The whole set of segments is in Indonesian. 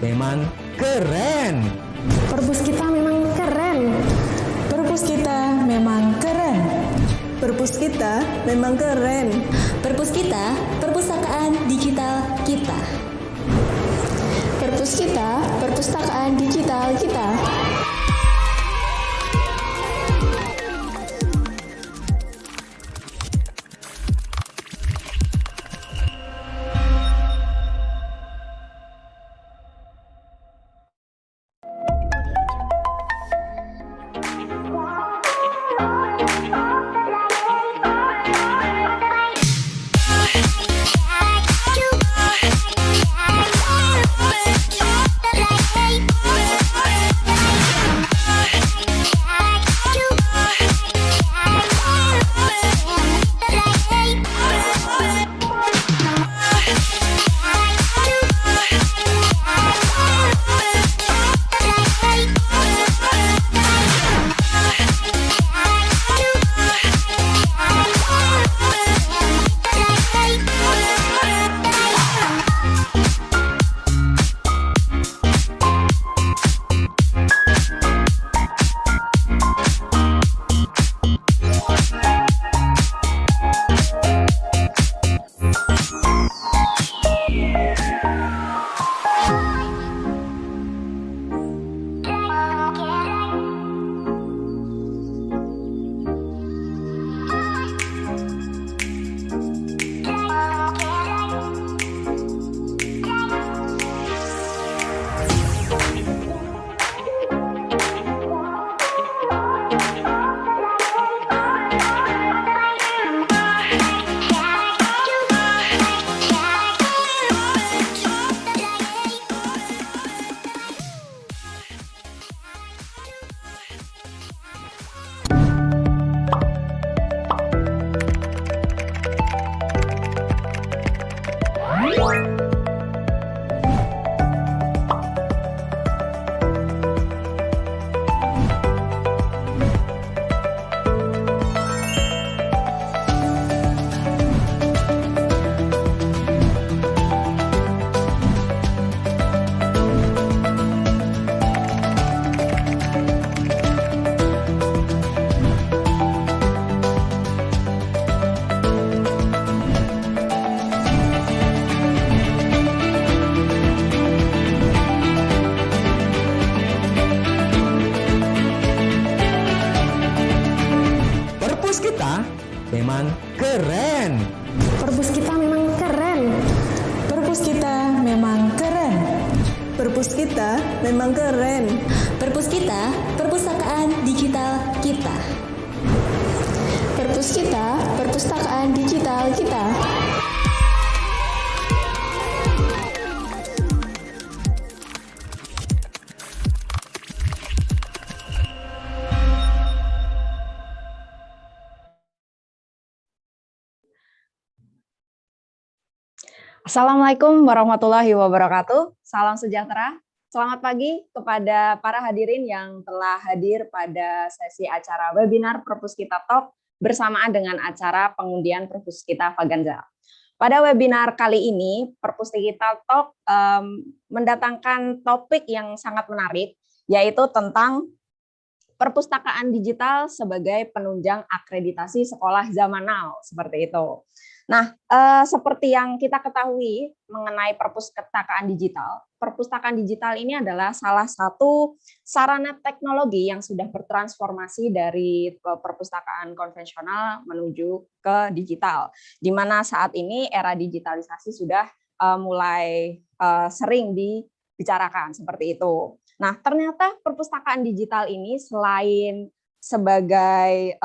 memang keren. Perpus kita memang keren. Perpus kita memang keren. Perpus kita memang keren. Perpus kita, perpustakaan digital kita. Perpus kita, perpustakaan digital kita. Perpus kita memang keren. Perpus kita memang keren. Perpus kita memang keren. Perpus kita memang keren. Perpus kita, perpustakaan digital kita. Perpus kita, perpustakaan digital kita. Assalamualaikum warahmatullahi wabarakatuh. Salam sejahtera. Selamat pagi kepada para hadirin yang telah hadir pada sesi acara webinar Perpus Kita Talk bersamaan dengan acara pengundian Perpus Kita Faganza. Pada webinar kali ini, Perpus Kita Talk mendatangkan topik yang sangat menarik, yaitu tentang perpustakaan digital sebagai penunjang akreditasi sekolah zaman now, seperti itu. Nah, seperti yang kita ketahui mengenai perpustakaan digital ini adalah salah satu sarana teknologi yang sudah bertransformasi dari perpustakaan konvensional menuju ke digital, di mana saat ini era digitalisasi sudah mulai sering dibicarakan seperti itu. Nah, ternyata perpustakaan digital ini selain sebagai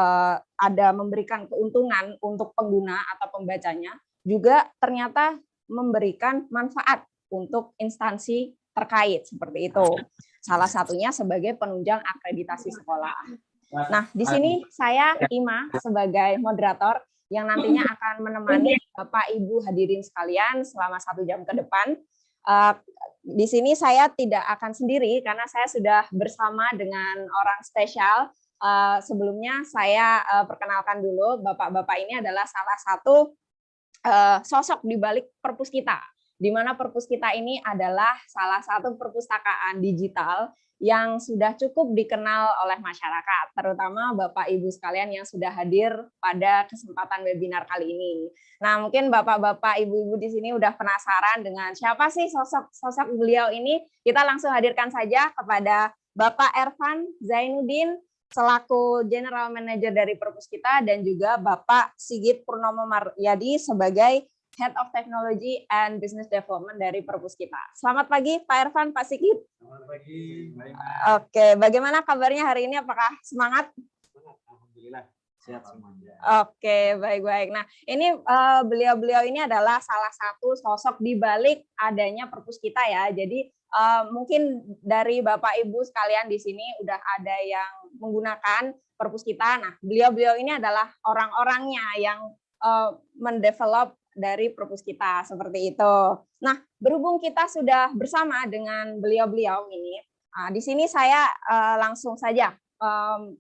ada memberikan keuntungan untuk pengguna atau pembacanya, juga ternyata memberikan manfaat untuk instansi terkait seperti itu. Salah satunya sebagai penunjang akreditasi sekolah. Nah, di sini saya Ima sebagai moderator yang nantinya akan menemani Bapak Ibu hadirin sekalian selama 1 jam ke depan. Di sini saya tidak akan sendiri karena saya sudah bersama dengan orang spesial. Sebelumnya saya perkenalkan dulu, bapak-bapak ini adalah salah satu sosok di balik Perpus Kita, di mana perpus kita ini adalah salah satu perpustakaan digital yang sudah cukup dikenal oleh masyarakat, terutama Bapak Ibu sekalian yang sudah hadir pada kesempatan webinar kali ini. Nah, mungkin Bapak-bapak, Ibu-ibu di sini udah penasaran dengan siapa sih sosok beliau ini? Kita langsung hadirkan saja kepada Bapak Ervan Zainuddin selaku General Manager dari perpus kita dan juga Bapak Sigit Purnomo Maryadi sebagai Head of Technology and Business Development dari perpus kita. Selamat pagi Pak Ervan, Pak Sigit. Selamat pagi, Mbak Ima. Oke, bagaimana kabarnya hari ini? Apakah semangat? Alhamdulillah, sehat semuanya. Oke, baik-baik. Nah, ini beliau-beliau ini adalah salah satu sosok di balik adanya perpus kita ya. Jadi mungkin dari Bapak Ibu sekalian di sini udah ada yang menggunakan perpus kita. Nah, beliau-beliau ini adalah orang-orangnya yang mendevelop dari perpus kita seperti itu. Nah, berhubung kita sudah bersama dengan beliau-beliau ini, di sini saya langsung saja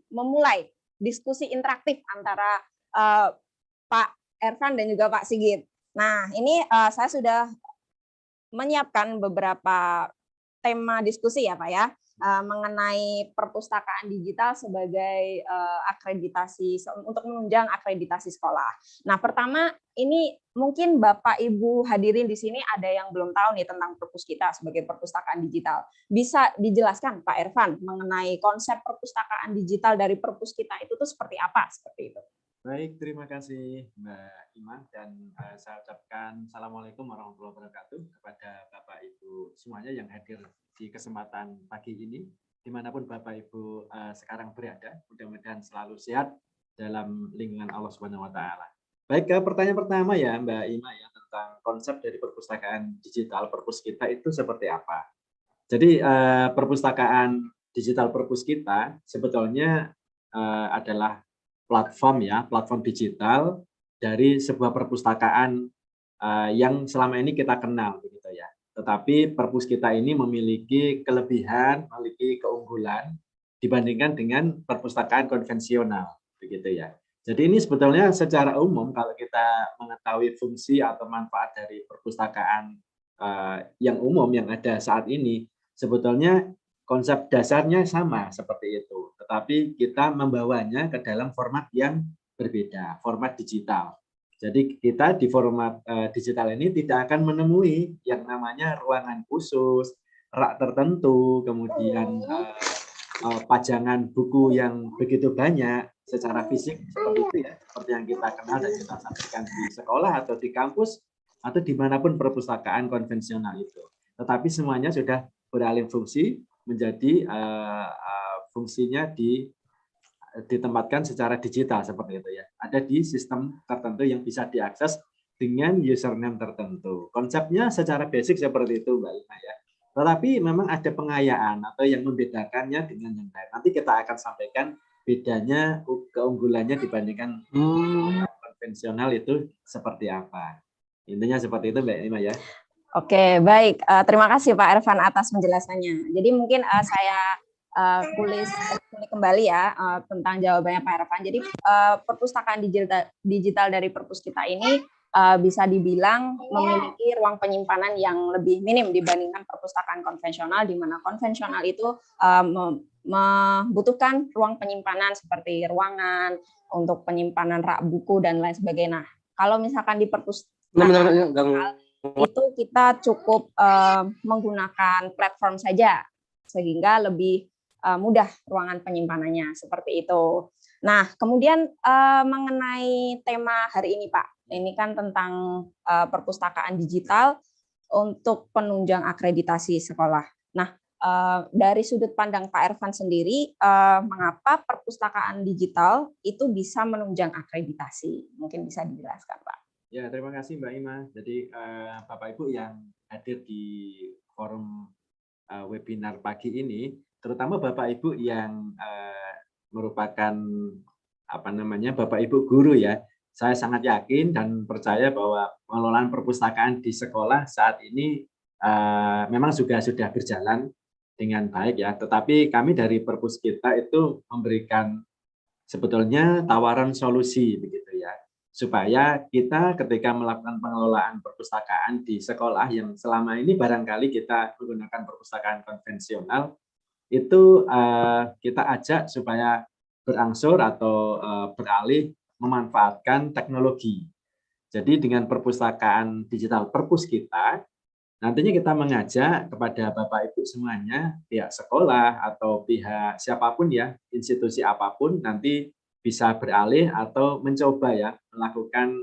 memulai diskusi interaktif antara Pak Ervan dan juga Pak Sigit. Nah, ini saya sudah menyiapkan beberapa tema diskusi ya Pak ya, mengenai perpustakaan digital sebagai akreditasi untuk menunjang akreditasi sekolah. Nah, pertama ini mungkin Bapak Ibu hadirin di sini ada yang belum tahu nih tentang perpus kita sebagai perpustakaan digital. Bisa dijelaskan Pak Ervan mengenai konsep perpustakaan digital dari perpus kita itu tuh seperti apa? Seperti itu. Baik, terima kasih Mbak Ima dan saya ucapkan Assalamualaikum warahmatullahi wabarakatuh kepada Bapak Ibu semuanya yang hadir di kesempatan pagi ini, dimanapun Bapak Ibu sekarang berada, mudah-mudahan selalu sehat dalam lingkungan Allah Subhanahu Wa Taala. Baik, pertanyaan pertama ya Mbak Ima ya tentang konsep dari perpustakaan digital perpus kita itu seperti apa? Jadi perpustakaan digital perpus kita sebetulnya adalah platform digital dari sebuah perpustakaan yang selama ini kita kenal begitu ya. Tetapi perpus kita ini memiliki kelebihan, memiliki keunggulan dibandingkan dengan perpustakaan konvensional begitu ya. Jadi ini sebetulnya secara umum kalau kita mengetahui fungsi atau manfaat dari perpustakaan yang umum yang ada saat ini, sebetulnya konsep dasarnya sama seperti itu, tetapi kita membawanya ke dalam format yang berbeda, format digital. Jadi kita di format digital ini tidak akan menemui yang namanya ruangan khusus, rak tertentu, kemudian pajangan buku yang begitu banyak secara fisik seperti itu ya, seperti yang kita kenal dan kita saksikan di sekolah atau di kampus atau dimanapun perpustakaan konvensional itu. Tetapi semuanya sudah beralih fungsi menjadi fungsinya ditempatkan secara digital seperti itu ya. Ada di sistem tertentu yang bisa diakses dengan username tertentu. Konsepnya secara basic seperti itu Mbak Ima ya. Tetapi memang ada pengayaan atau yang membedakannya dengan yang lain. Nanti kita akan sampaikan bedanya, keunggulannya dibandingkan konvensional itu seperti apa. Intinya seperti itu Mbak Ima ya. Oke, baik. Terima kasih Pak Ervan atas penjelasannya. Jadi mungkin saya kulik kembali ya tentang jawabannya Pak Ervan. Jadi perpustakaan digital dari perpus kita ini bisa dibilang memiliki ruang penyimpanan yang lebih minim dibandingkan perpustakaan konvensional, di mana konvensional itu membutuhkan ruang penyimpanan seperti ruangan untuk penyimpanan rak buku dan lain sebagainya. Nah, kalau misalkan di perpustakaan itu kita cukup menggunakan platform saja sehingga lebih mudah ruangan penyimpanannya seperti itu. Nah, kemudian mengenai tema hari ini Pak, ini kan tentang perpustakaan digital untuk penunjang akreditasi sekolah. Nah, dari sudut pandang Pak Ervan sendiri, mengapa perpustakaan digital itu bisa menunjang akreditasi? Mungkin bisa dijelaskan Pak. Ya, terima kasih Mbak Ima. Jadi Bapak Ibu yang hadir di forum webinar pagi ini, terutama Bapak Ibu yang merupakan Bapak Ibu guru ya. Saya sangat yakin dan percaya bahwa pengelolaan perpustakaan di sekolah saat ini memang sudah berjalan dengan baik ya. Tetapi kami dari perpus kita itu memberikan sebetulnya tawaran solusi begitu ya. supaya kita ketika melakukan pengelolaan perpustakaan di sekolah yang selama ini barangkali kita menggunakan perpustakaan konvensional, itu kita ajak supaya berangsur atau beralih memanfaatkan teknologi. Jadi dengan perpustakaan digital Perpus kita, nantinya kita mengajak kepada Bapak Ibu semuanya, pihak sekolah atau pihak siapapun ya, institusi apapun, nanti bisa beralih atau mencoba ya, melakukan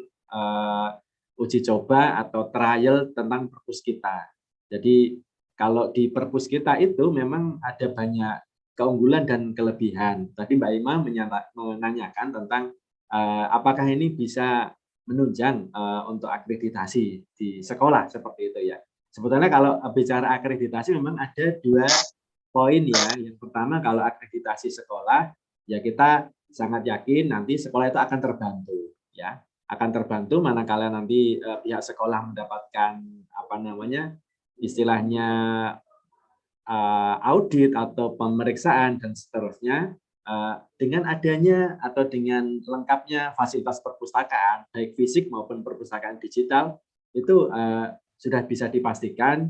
uji coba atau trial tentang Perpus kita. Jadi kalau di Perpus kita itu memang ada banyak keunggulan dan kelebihan. Tadi Mbak Ima menanyakan tentang apakah ini bisa menunjang untuk akreditasi di sekolah seperti itu ya. Sebetulnya kalau bicara akreditasi memang ada 2 poin ya. Yang pertama kalau akreditasi sekolah ya kita sangat yakin nanti sekolah itu akan terbantu ya. Akan terbantu manakala nanti pihak sekolah mendapatkan apa namanya istilahnya audit atau pemeriksaan dan seterusnya. Dengan adanya atau dengan lengkapnya fasilitas perpustakaan, baik fisik maupun perpustakaan digital, itu sudah bisa dipastikan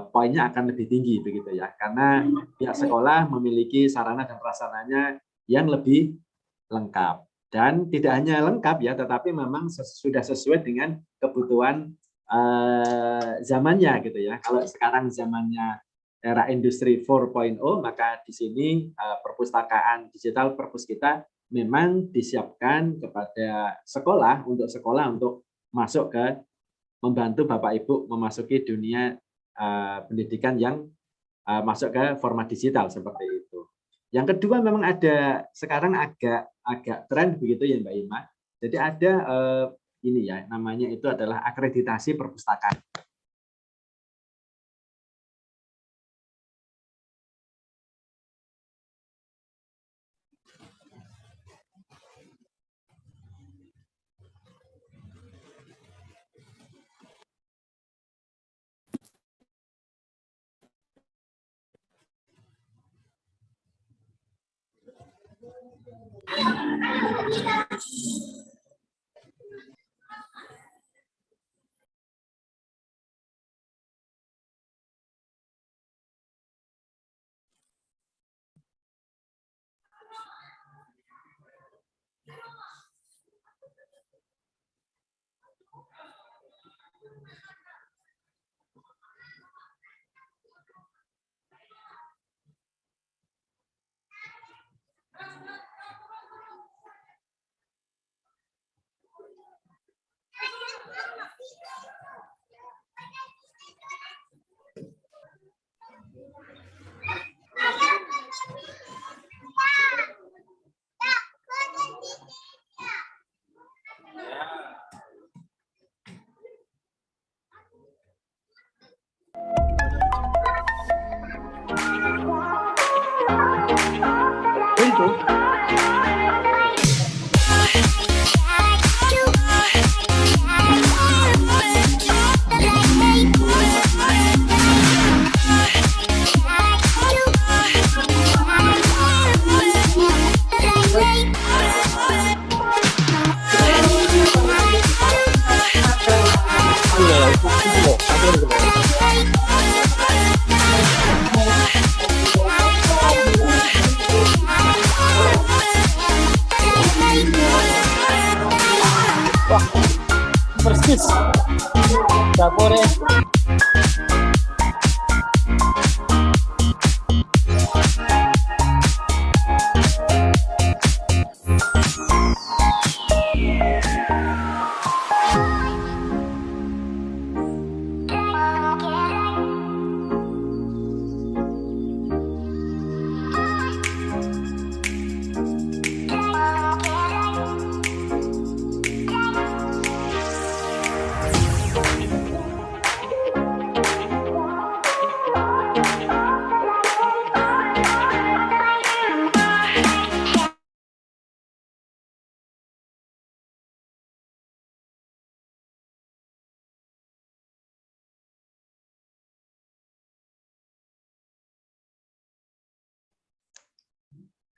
poinnya akan lebih tinggi begitu ya, karena pihak sekolah memiliki sarana dan prasarananya yang lebih lengkap. Dan tidak hanya lengkap ya, tetapi memang sudah sesuai dengan kebutuhan zamannya gitu ya. Kalau sekarang zamannya era industri 4.0, maka di sini perpustakaan digital Perpus kita memang disiapkan kepada sekolah untuk masuk ke membantu Bapak Ibu memasuki dunia pendidikan yang masuk ke format digital seperti itu. Yang kedua memang ada sekarang agak tren begitu ya Mbak Ima. Jadi ada ini ya namanya itu adalah akreditasi perpustakaan. Persis dapurnya.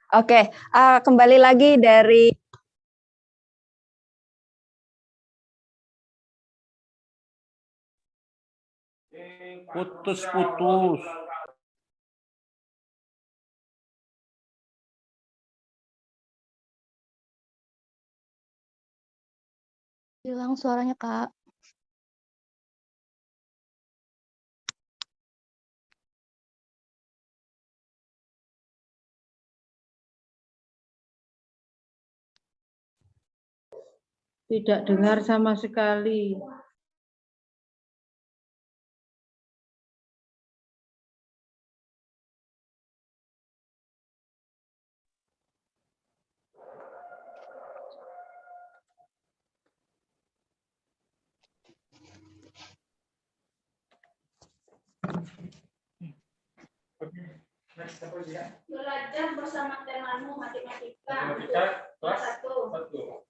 Oke, kembali lagi dari Putus-putus. Hilang suaranya, Kak. Tidak dengar sama sekali. Belajar bersama temanmu matematika. Kelas 1.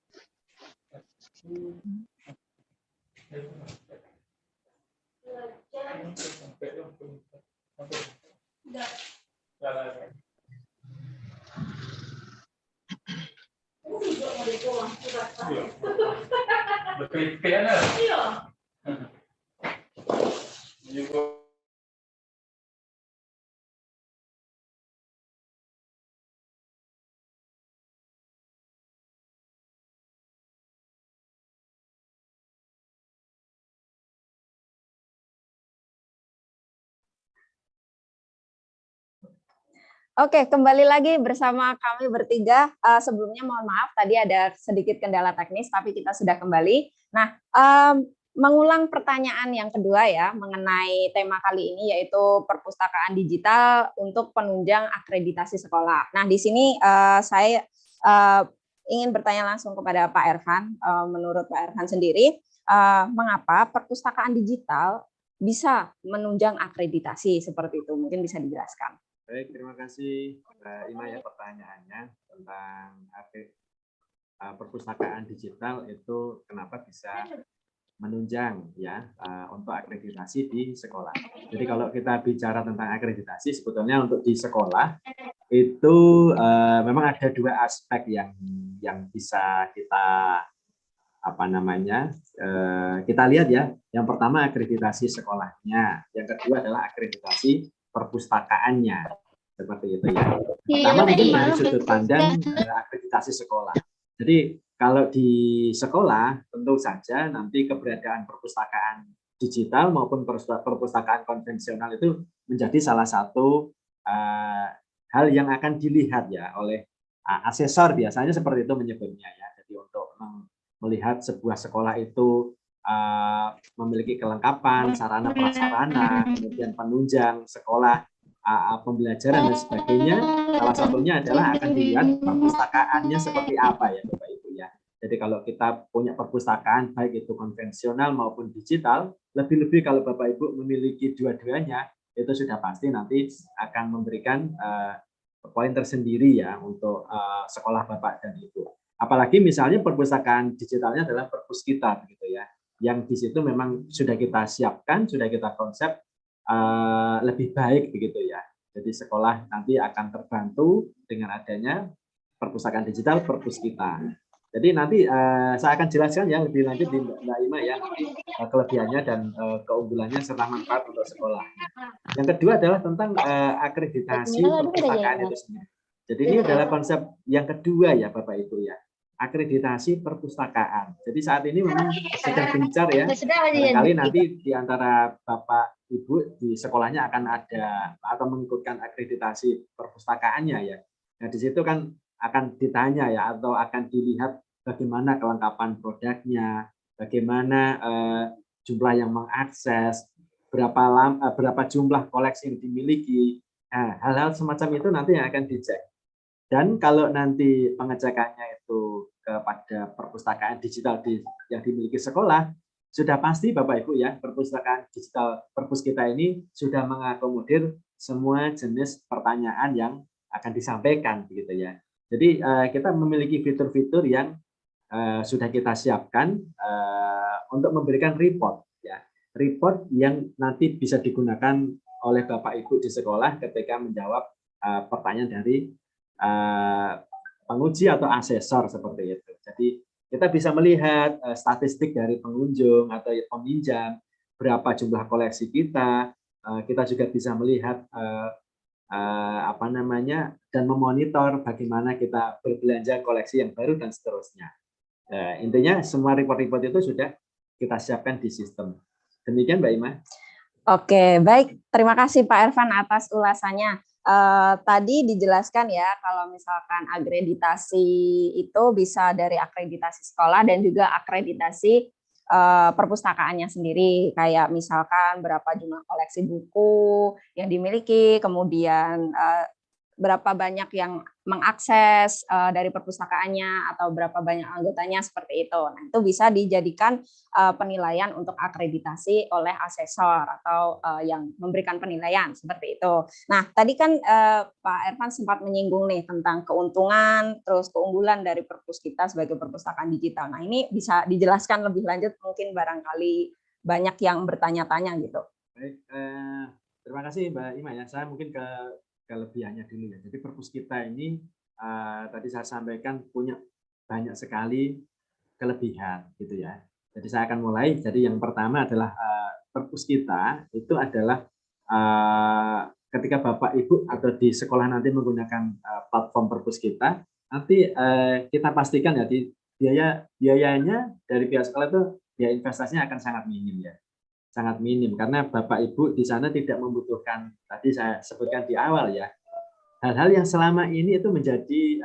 Oke, kembali lagi bersama kami bertiga. Sebelumnya mohon maaf, tadi ada sedikit kendala teknis, tapi kita sudah kembali. Nah, mengulang pertanyaan yang kedua ya, mengenai tema kali ini, yaitu perpustakaan digital untuk penunjang akreditasi sekolah. Nah, di sini saya ingin bertanya langsung kepada Pak Erhan. Menurut Pak Erhan sendiri, mengapa perpustakaan digital bisa menunjang akreditasi seperti itu? Mungkin bisa dijelaskan. Baik, terima kasih Mbak Ima ya pertanyaannya tentang perpustakaan digital itu kenapa bisa menunjang ya untuk akreditasi di sekolah. Jadi kalau kita bicara tentang akreditasi sebetulnya untuk di sekolah itu memang ada dua aspek yang bisa kita kita lihat ya. Yang pertama akreditasi sekolahnya, yang kedua adalah akreditasi perpustakaannya, seperti itu ya. Pertama mungkin dari sudut pandang akreditasi sekolah. Jadi kalau di sekolah tentu saja nanti keberadaan perpustakaan digital maupun perpustakaan konvensional itu menjadi salah satu hal yang akan dilihat ya oleh asesor, biasanya seperti itu menyebutnya ya. Jadi untuk melihat sebuah sekolah itu memiliki kelengkapan sarana prasarana, kemudian penunjang sekolah, pembelajaran dan sebagainya, salah satunya adalah akan dilihat perpustakaannya seperti apa ya Bapak Ibu ya. Jadi kalau kita punya perpustakaan baik itu konvensional maupun digital, lebih-lebih kalau Bapak Ibu memiliki dua-duanya, itu sudah pasti nanti akan memberikan poin tersendiri ya untuk sekolah Bapak dan Ibu. Apalagi misalnya perpustakaan digitalnya adalah Perpuskita gitu ya, yang di situ memang sudah kita siapkan, sudah kita konsep lebih baik begitu ya. Jadi sekolah nanti akan terbantu dengan adanya perpustakaan digital Perpuskita. Jadi nanti saya akan jelaskan ya lebih lanjut di Mbak Ima ya, kelebihannya dan keunggulannya serta manfaat untuk sekolah. Yang kedua adalah tentang akreditasi perpustakaan itu sendiri. Jadi ini adalah konsep yang kedua ya Bapak Ibu ya, akreditasi perpustakaan. Jadi saat ini memang sedang gencar ya, barangkali nanti di antara Bapak Ibu di sekolahnya akan ada atau mengikutkan akreditasi perpustakaannya ya. Nah di situ kan akan ditanya ya atau akan dilihat bagaimana kelengkapan produknya, bagaimana jumlah yang mengakses, berapa jumlah koleksi yang dimiliki. Nah, hal-hal semacam itu nanti yang akan dicek. Dan kalau nanti pengecekannya itu kepada perpustakaan digital yang dimiliki sekolah, sudah pasti Bapak Ibu ya, perpustakaan digital Perpuskita ini sudah mengakomodir semua jenis pertanyaan yang akan disampaikan begitu ya. Jadi kita memiliki fitur-fitur yang sudah kita siapkan untuk memberikan report ya. Report yang nanti bisa digunakan oleh Bapak Ibu di sekolah ketika menjawab pertanyaan dari penguji atau asesor seperti itu. Jadi kita bisa melihat statistik dari pengunjung atau peminjam, berapa jumlah koleksi kita. Kita juga bisa melihat dan memonitor bagaimana kita berbelanja koleksi yang baru dan seterusnya. Intinya semua report-report itu sudah kita siapkan di sistem. Demikian Mbak Ima. Oke, baik. Terima kasih Pak Ervan atas ulasannya. Tadi dijelaskan ya kalau misalkan akreditasi itu bisa dari akreditasi sekolah dan juga akreditasi perpustakaannya sendiri, kayak misalkan berapa jumlah koleksi buku yang dimiliki, kemudian berapa banyak yang mengakses dari perpustakaannya atau berapa banyak anggotanya seperti itu. Nah, itu bisa dijadikan penilaian untuk akreditasi oleh asesor atau yang memberikan penilaian seperti itu. Nah, tadi kan Pak Ervan sempat menyinggung nih tentang keuntungan terus keunggulan dari perpus kita sebagai perpustakaan digital. Nah, ini bisa dijelaskan lebih lanjut, mungkin barangkali banyak yang bertanya-tanya gitu. Baik, terima kasih Mbak Ima ya. Saya mungkin ke kelebihannya dulu ya. Jadi perpus kita ini tadi saya sampaikan punya banyak sekali kelebihan gitu ya. Jadi saya akan mulai. Jadi yang pertama adalah perpus kita itu adalah ketika Bapak Ibu atau di sekolah nanti menggunakan platform perpus kita, nanti kita pastikan ya di biayanya dari pihak sekolah itu biaya investasinya akan sangat minim ya. Sangat minim karena Bapak Ibu di sana tidak membutuhkan, tadi saya sebutkan di awal ya, hal-hal yang selama ini itu menjadi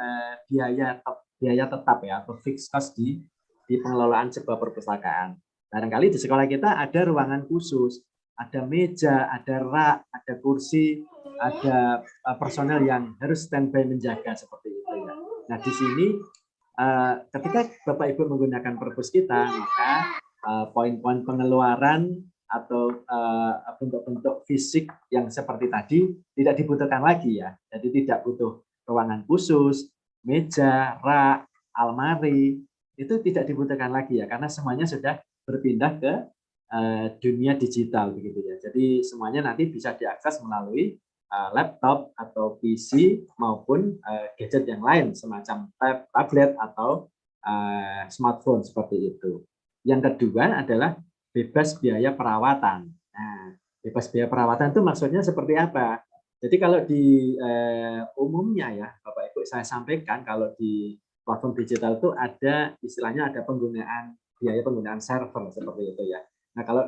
biaya tetap ya atau fixed cost di pengelolaan sebuah perpustakaan. Barangkali di sekolah kita ada ruangan khusus, ada meja, ada rak, ada kursi, ada personel yang harus standby menjaga seperti itu ya. Nah di sini ketika Bapak Ibu menggunakan perpus kita, maka poin-poin pengeluaran atau bentuk-bentuk fisik yang seperti tadi tidak dibutuhkan lagi ya. Jadi tidak butuh ruangan khusus, meja, rak, almari, itu tidak dibutuhkan lagi ya karena semuanya sudah berpindah ke dunia digital begitu ya. Jadi semuanya nanti bisa diakses melalui laptop atau PC maupun gadget yang lain semacam tablet atau smartphone seperti itu. Yang kedua adalah bebas biaya perawatan. Nah, bebas biaya perawatan itu maksudnya seperti apa? Jadi kalau di umumnya ya, Bapak Ibu saya sampaikan kalau di platform digital itu ada istilahnya ada biaya penggunaan server seperti itu ya. Nah kalau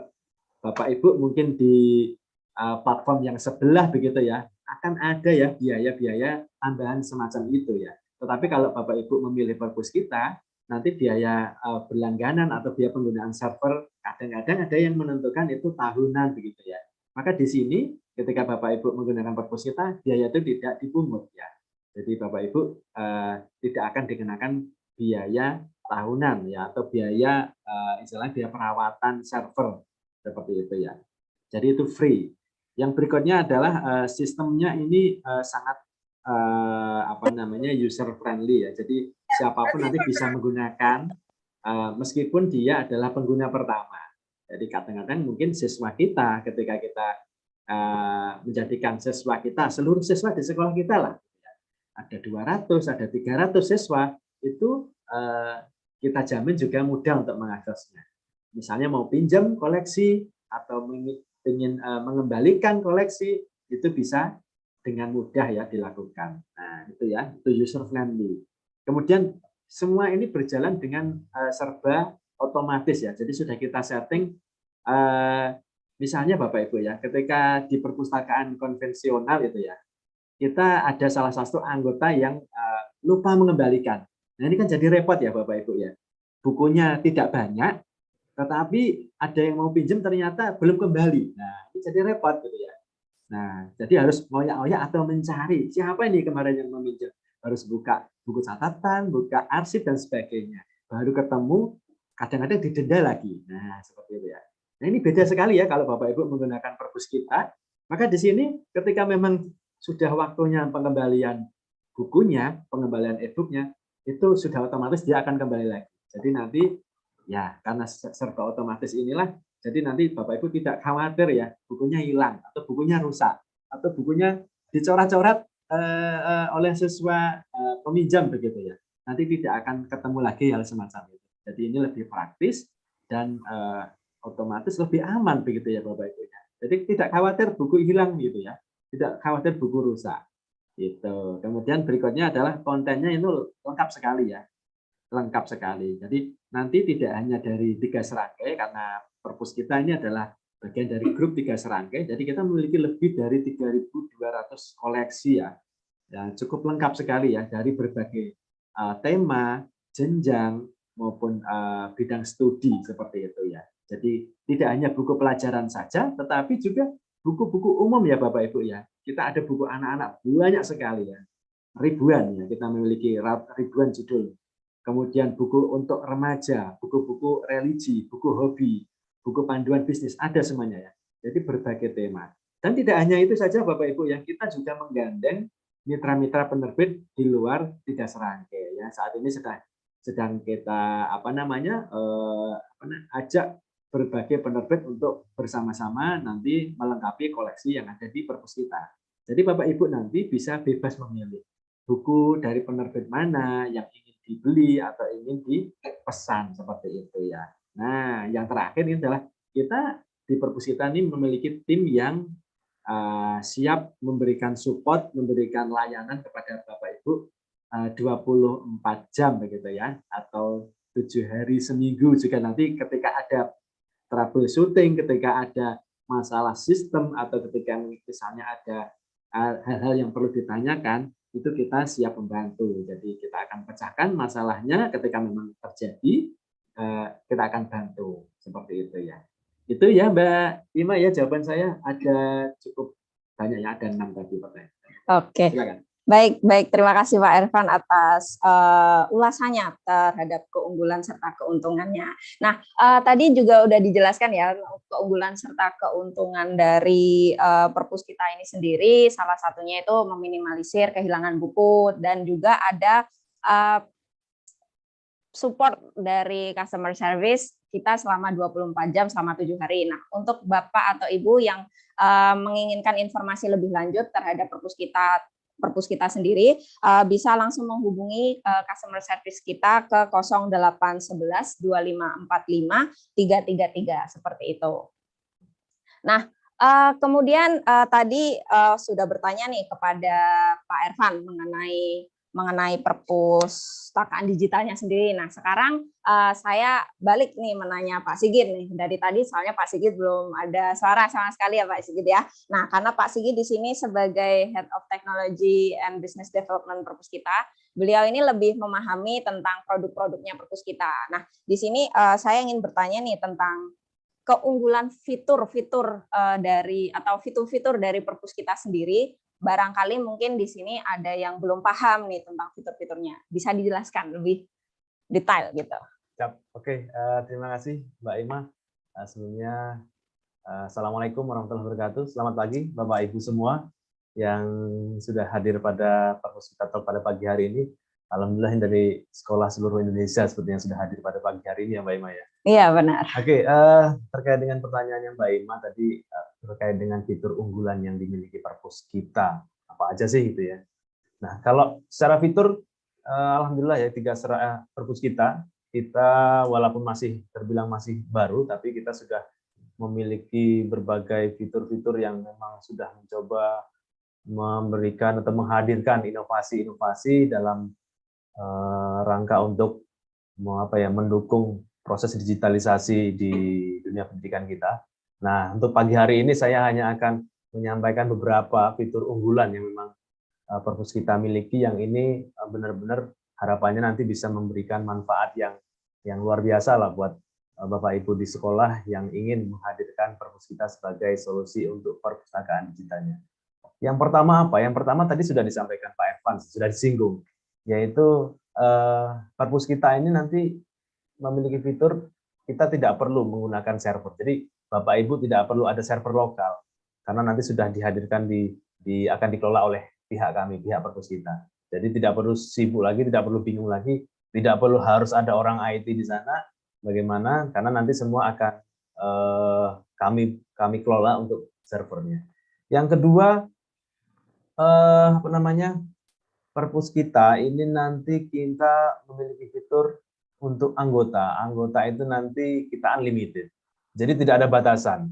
Bapak Ibu mungkin di platform yang sebelah begitu ya, akan ada ya biaya-biaya tambahan semacam itu ya. Tetapi kalau Bapak Ibu memilih perpus kita, nanti biaya berlangganan atau biaya penggunaan server kadang-kadang ada yang menentukan itu tahunan begitu ya. Maka di sini ketika Bapak Ibu menggunakan perpus kita, biaya itu tidak dipungut ya. Jadi Bapak Ibu tidak akan dikenakan biaya tahunan ya atau biaya istilahnya biaya perawatan server seperti itu ya. Jadi itu free. Yang berikutnya adalah sistemnya ini sangat user friendly ya. Jadi siapapun nanti bisa menggunakan meskipun dia adalah pengguna pertama. Jadi kadang-kadang mungkin siswa kita ketika kita menjadikan siswa kita, seluruh siswa di sekolah kita lah, ada 200, ada 300 siswa, itu kita jamin juga mudah untuk mengaksesnya. Misalnya mau pinjam koleksi atau ingin mengembalikan koleksi, itu bisa dengan mudah ya dilakukan. Nah, itu ya, itu user friendly. Kemudian semua ini berjalan dengan serba otomatis ya. Jadi sudah kita setting misalnya Bapak Ibu ya, ketika di perpustakaan konvensional itu ya, kita ada salah satu anggota yang lupa mengembalikan. Nah, ini kan jadi repot ya Bapak Ibu ya. Bukunya tidak banyak, tetapi ada yang mau pinjam ternyata belum kembali. Nah, ini jadi repot gitu ya. Nah, jadi harus ngoyak-ngoyak atau mencari siapa ini kemarin yang meminjam. Harus buka buku catatan, buka arsip dan sebagainya. Baru ketemu, kadang-kadang didenda lagi. Nah, seperti itu ya. Nah, ini beda sekali ya kalau Bapak Ibu menggunakan perpus kita. Maka di sini ketika memang sudah waktunya pengembalian bukunya, pengembalian e-booknya, itu sudah otomatis dia akan kembali lagi. Jadi nanti ya karena serba otomatis inilah, jadi nanti Bapak Ibu tidak khawatir ya bukunya hilang atau bukunya rusak atau bukunya dicoret-coret oleh siswa peminjam begitu ya. Nanti tidak akan ketemu lagi hal semacam itu. Jadi ini lebih praktis dan otomatis lebih aman begitu ya Bapak Ibu ya. Jadi tidak khawatir buku hilang gitu ya, tidak khawatir buku rusak. Gitu. Kemudian berikutnya adalah kontennya itu lengkap sekali ya, lengkap sekali. Jadi nanti tidak hanya dari 3 serangkai karena perpus kita ini adalah bagian dari grup 3 serangkai. Jadi kita memiliki lebih dari 3.200 koleksi ya. Ya, cukup lengkap sekali ya dari berbagai tema, jenjang maupun bidang studi seperti itu ya. Jadi tidak hanya buku pelajaran saja, tetapi juga buku-buku umum ya Bapak Ibu ya. Kita ada buku anak-anak banyak sekali ya, ribuan ya. Kita memiliki ribuan judul. Kemudian buku untuk remaja, buku-buku religi, buku hobi, buku panduan bisnis, ada semuanya ya. Jadi berbagai tema. Dan tidak hanya itu saja Bapak Ibu ya, kita juga menggandeng mitra-mitra penerbit di luar 3 serangkai ya. Saat ini sedang kita ajak berbagai penerbit untuk bersama-sama nanti melengkapi koleksi yang ada di perpus kita. Jadi Bapak Ibu nanti bisa bebas memilih buku dari penerbit mana yang ingin dibeli atau ingin dipesan seperti itu ya. Nah, yang terakhir ini adalah kita di perpus kita ini memiliki tim yang siap memberikan support, memberikan layanan kepada Bapak Ibu 24 jam begitu ya, atau 7 hari seminggu juga nanti ketika ada troubleshooting, ketika ada masalah sistem atau ketika misalnya ada hal-hal yang perlu ditanyakan, itu kita siap membantu. Jadi kita akan pecahkan masalahnya ketika memang terjadi, kita akan bantu seperti itu ya. Itu ya Mbak Ima ya, jawaban saya ada cukup banyak ya, ada 6 tadi pertanyaan. Oke. Silakan. Baik, terima kasih Pak Ervan atas ulasannya terhadap keunggulan serta keuntungannya. Nah, tadi juga udah dijelaskan ya keunggulan serta keuntungan dari perpus kita ini sendiri. Salah satunya itu meminimalisir kehilangan buku dan juga ada support dari customer service kita selama 24 jam selama 7 hari. Nah, untuk Bapak atau Ibu yang menginginkan informasi lebih lanjut terhadap perpus kita sendiri, bisa langsung menghubungi customer service kita ke 0811 2545 333 seperti itu. Nah, kemudian tadi sudah bertanya nih kepada Pak Ervan mengenai perpustakaan digitalnya sendiri. Nah, sekarang saya balik nih menanya Pak Sigit nih. Dari tadi soalnya Pak Sigit belum ada suara sama sekali ya Pak Sigit ya. Nah, karena Pak Sigit di sini sebagai Head of Technology and Business Development perpus kita, beliau ini lebih memahami tentang produk-produknya perpus kita. Nah, di sini saya ingin bertanya nih tentang keunggulan fitur-fitur fitur-fitur dari perpus kita sendiri. Barangkali mungkin di sini ada yang belum paham nih tentang fitur-fiturnya. Bisa dijelaskan lebih detail gitu. Oke, terima kasih Mbak Ima. Sebelumnya, Assalamualaikum warahmatullahi wabarakatuh. Selamat pagi Bapak Ibu semua yang sudah hadir pada perpus kita Talk pada pagi hari ini. Alhamdulillah dari sekolah seluruh Indonesia seperti yang sudah hadir pada pagi hari ini ya Mbak Ima ya. Iya benar. Oke, terkait dengan pertanyaannya Mbak Ima tadi terkait dengan fitur unggulan yang dimiliki perpus kita, apa aja sih itu ya? Nah, kalau secara fitur, alhamdulillah ya perpus kita walaupun masih terbilang masih baru, tapi kita sudah memiliki berbagai fitur-fitur yang memang sudah mencoba memberikan atau menghadirkan inovasi-inovasi dalam rangka untuk mendukung proses digitalisasi di dunia pendidikan kita. Nah, untuk pagi hari ini saya hanya akan menyampaikan beberapa fitur unggulan yang memang perpus kita miliki, yang ini benar-benar harapannya nanti bisa memberikan manfaat yang luar biasa lah buat Bapak Ibu di sekolah yang ingin menghadirkan perpus kita sebagai solusi untuk perpustakaan digitalnya. Yang pertama apa? Yang pertama tadi sudah disampaikan Pak Ervan, sudah disinggung, yaitu perpus kita ini nanti memiliki fitur kita tidak perlu menggunakan server. Jadi Bapak Ibu tidak perlu ada server lokal karena nanti sudah dihadirkan akan dikelola oleh pihak kami, pihak perpus kita. Jadi tidak perlu sibuk lagi, tidak perlu bingung lagi, tidak perlu harus ada orang IT di sana. Bagaimana? Karena nanti semua akan kami kelola untuk servernya. Yang kedua, perpus kita ini nanti kita memiliki fitur untuk anggota. Anggota itu nanti kita unlimited. Jadi tidak ada batasan.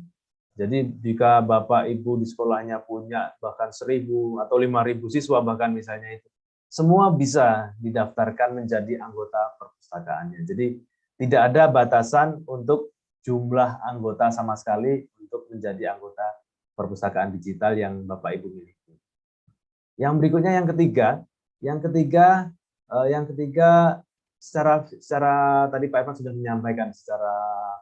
Jadi jika Bapak Ibu di sekolahnya punya bahkan 1.000 atau 5.000 siswa bahkan misalnya itu, semua bisa didaftarkan menjadi anggota perpustakaannya. Jadi tidak ada batasan untuk jumlah anggota sama sekali untuk menjadi anggota perpustakaan digital yang Bapak Ibu miliki. Yang berikutnya yang ketiga secara tadi Pak Evan sudah menyampaikan secara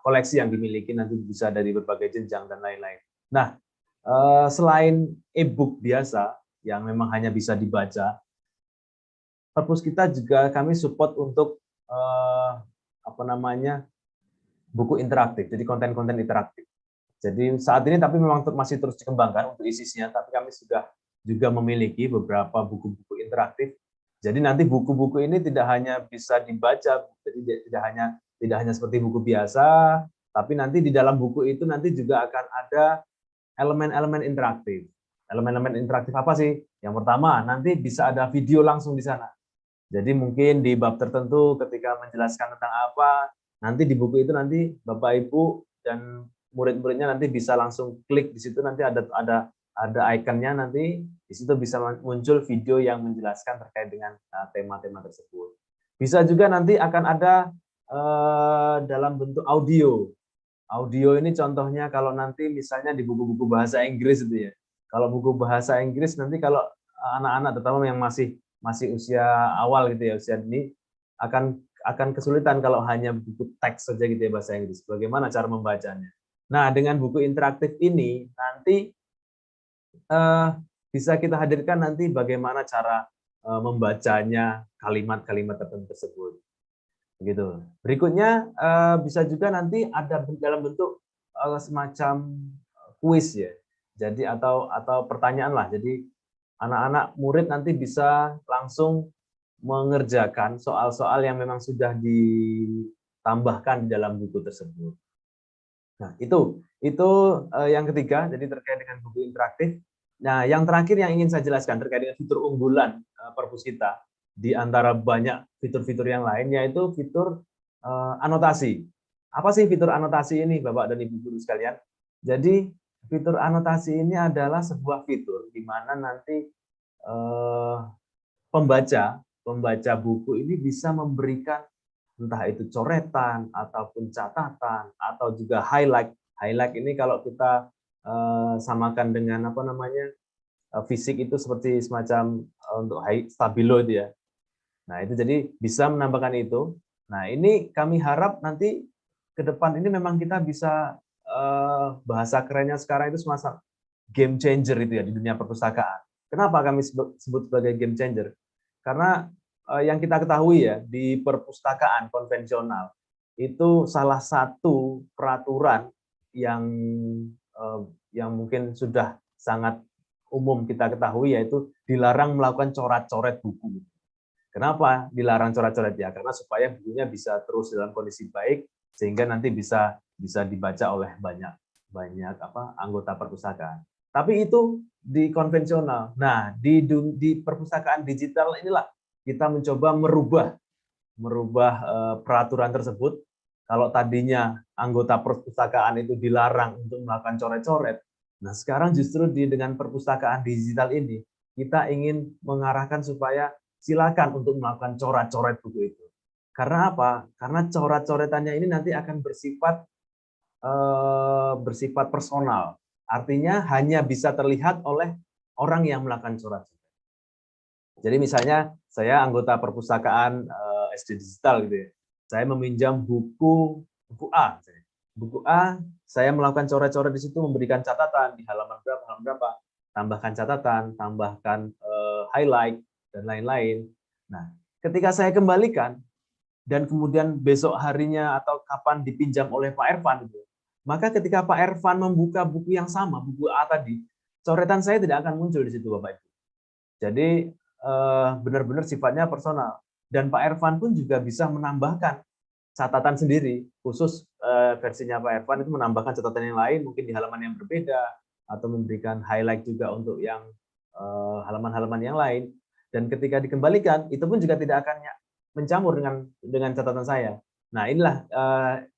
koleksi yang dimiliki nanti bisa dari berbagai jenjang dan lain-lain. Nah, selain e-book biasa yang memang hanya bisa dibaca, perpus kita juga kami support untuk buku interaktif, jadi konten-konten interaktif. Jadi saat ini tapi memang masih terus dikembangkan untuk isinya, tapi kami sudah juga memiliki beberapa buku-buku interaktif. Jadi nanti buku-buku ini tidak hanya bisa dibaca, jadi tidak hanya seperti buku biasa, tapi nanti di dalam buku itu nanti juga akan ada elemen-elemen interaktif. Elemen-elemen interaktif apa sih? Yang pertama, nanti bisa ada video langsung di sana. Jadi mungkin di bab tertentu ketika menjelaskan tentang apa, nanti di buku itu nanti Bapak Ibu dan murid-muridnya nanti bisa langsung klik di situ, nanti ada ikonnya, nanti di situ bisa muncul video yang menjelaskan terkait dengan tema-tema tersebut. Bisa juga nanti akan ada dalam bentuk audio. Audio ini contohnya kalau nanti misalnya di buku-buku bahasa Inggris itu ya. Kalau buku bahasa Inggris nanti kalau anak-anak terutama yang masih usia awal gitu ya, usia dini akan kesulitan kalau hanya buku teks saja gitu ya bahasa Inggris. Bagaimana cara membacanya? Nah, dengan buku interaktif ini nanti bisa kita hadirkan nanti bagaimana cara membacanya kalimat-kalimat tertentu tersebut. Begitu. Berikutnya bisa juga nanti ada dalam bentuk semacam kuis ya. Jadi atau pertanyaan lah. Jadi anak-anak murid nanti bisa langsung mengerjakan soal-soal yang memang sudah ditambahkan di dalam buku tersebut. Nah, itu yang ketiga, jadi terkait dengan buku interaktif. Nah, yang terakhir yang ingin saya jelaskan terkait dengan fitur unggulan perpus kita di antara banyak fitur-fitur yang lain, yaitu fitur anotasi. Apa sih fitur anotasi ini, Bapak dan Ibu guru sekalian? Jadi, fitur anotasi ini adalah sebuah fitur di mana nanti pembaca buku ini bisa memberikan entah itu coretan ataupun catatan atau juga highlight. Highlight ini kalau kita samakan dengan fisik itu seperti semacam untuk stabilo itu ya. Nah, itu jadi bisa menambahkan itu. Nah, ini kami harap nanti ke depan ini memang kita bisa bahasa kerennya sekarang itu semacam game changer itu ya di dunia perpustakaan. Kenapa kami sebut sebagai game changer? Karena yang kita ketahui ya di perpustakaan konvensional itu salah satu peraturan yang mungkin sudah sangat umum kita ketahui yaitu dilarang melakukan coret-coret buku. Kenapa dilarang coret-coret ya? Karena supaya bukunya bisa terus dalam kondisi baik sehingga nanti bisa dibaca oleh banyak anggota perpustakaan. Tapi itu di konvensional. Nah, di perpustakaan digital inilah kita mencoba merubah peraturan tersebut. Kalau tadinya anggota perpustakaan itu dilarang untuk melakukan coret-coret, nah sekarang justru dengan perpustakaan digital ini kita ingin mengarahkan supaya silakan untuk melakukan coret-coret buku itu. Karena apa? Karena coret-coretannya ini nanti akan bersifat personal. Artinya hanya bisa terlihat oleh orang yang melakukan coret-coret. Jadi misalnya saya anggota perpustakaan SD digital gitu ya. Saya meminjam buku A. Buku A, saya melakukan coret-coret di situ, memberikan catatan di halaman berapa, tambahkan catatan, tambahkan highlight dan lain-lain. Nah, ketika saya kembalikan dan kemudian besok harinya atau kapan dipinjam oleh Pak Ervan gitu, maka ketika Pak Ervan membuka buku yang sama, buku A tadi, coretan saya tidak akan muncul di situ, Bapak Ibu. Jadi benar-benar sifatnya personal. Dan Pak Ervan pun juga bisa menambahkan catatan sendiri, khusus versinya Pak Ervan itu menambahkan catatan yang lain, mungkin di halaman yang berbeda, atau memberikan highlight juga untuk yang halaman-halaman yang lain. Dan ketika dikembalikan, itu pun juga tidak akan mencampur dengan catatan saya. Nah, inilah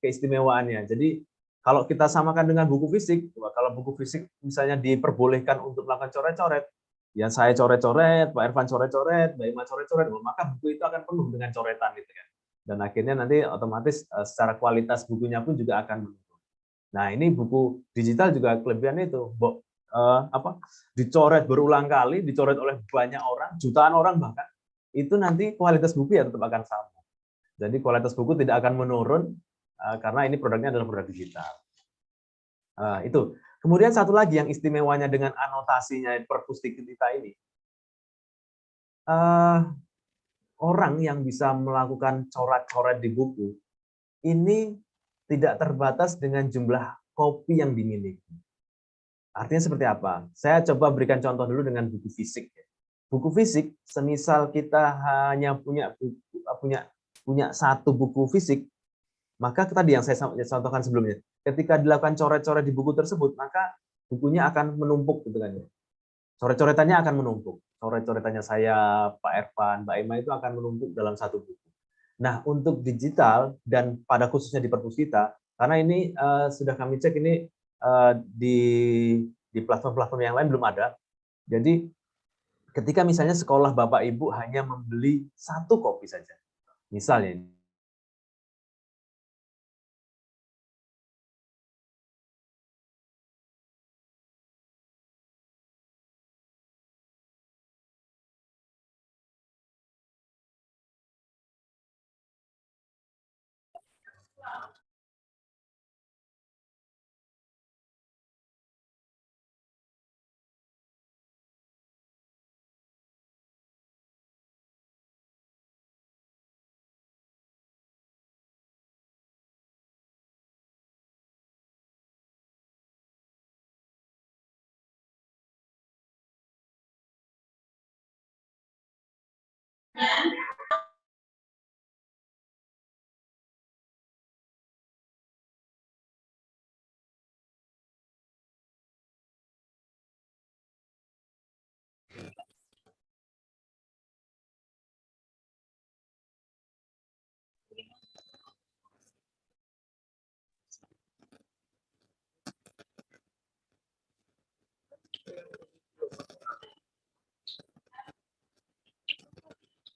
keistimewaannya. Jadi Kalau kita samakan dengan buku fisik, kalau buku fisik misalnya diperbolehkan untuk melakukan coret-coret, ya saya coret-coret, Pak Irfan coret-coret, Mbak Ima coret-coret, maka buku itu akan penuh dengan coretan gitu kan. Dan akhirnya nanti otomatis secara kualitas bukunya pun juga akan menurun. Nah, ini buku digital juga kelebihannya itu, dicoret berulang kali, dicoret oleh banyak orang, jutaan orang bahkan, itu nanti kualitas buku ya tetap akan sama. Jadi kualitas buku tidak akan menurun karena ini produknya adalah produk digital. Itu. Kemudian satu lagi yang istimewanya dengan anotasinya Perpustikita ini, orang yang bisa melakukan coret-coret di buku ini tidak terbatas dengan jumlah kopi yang dimiliki. Artinya seperti apa? Saya coba berikan contoh dulu dengan buku fisik. Buku fisik, semisal kita hanya punya satu buku fisik, maka tadi yang saya contohkan sebelumnya, ketika dilakukan coret-coret di buku tersebut, maka bukunya akan menumpuk gitu kan. Coret-coretannya akan menumpuk. Coret-coretannya saya, Pak Irfan, Mbak Ima itu akan menumpuk dalam satu buku. Nah, untuk digital dan pada khususnya di Perpuskita, karena ini sudah kami cek ini di platform-platform yang lain belum ada. Jadi ketika misalnya sekolah Bapak Ibu hanya membeli satu kopi saja, misalnya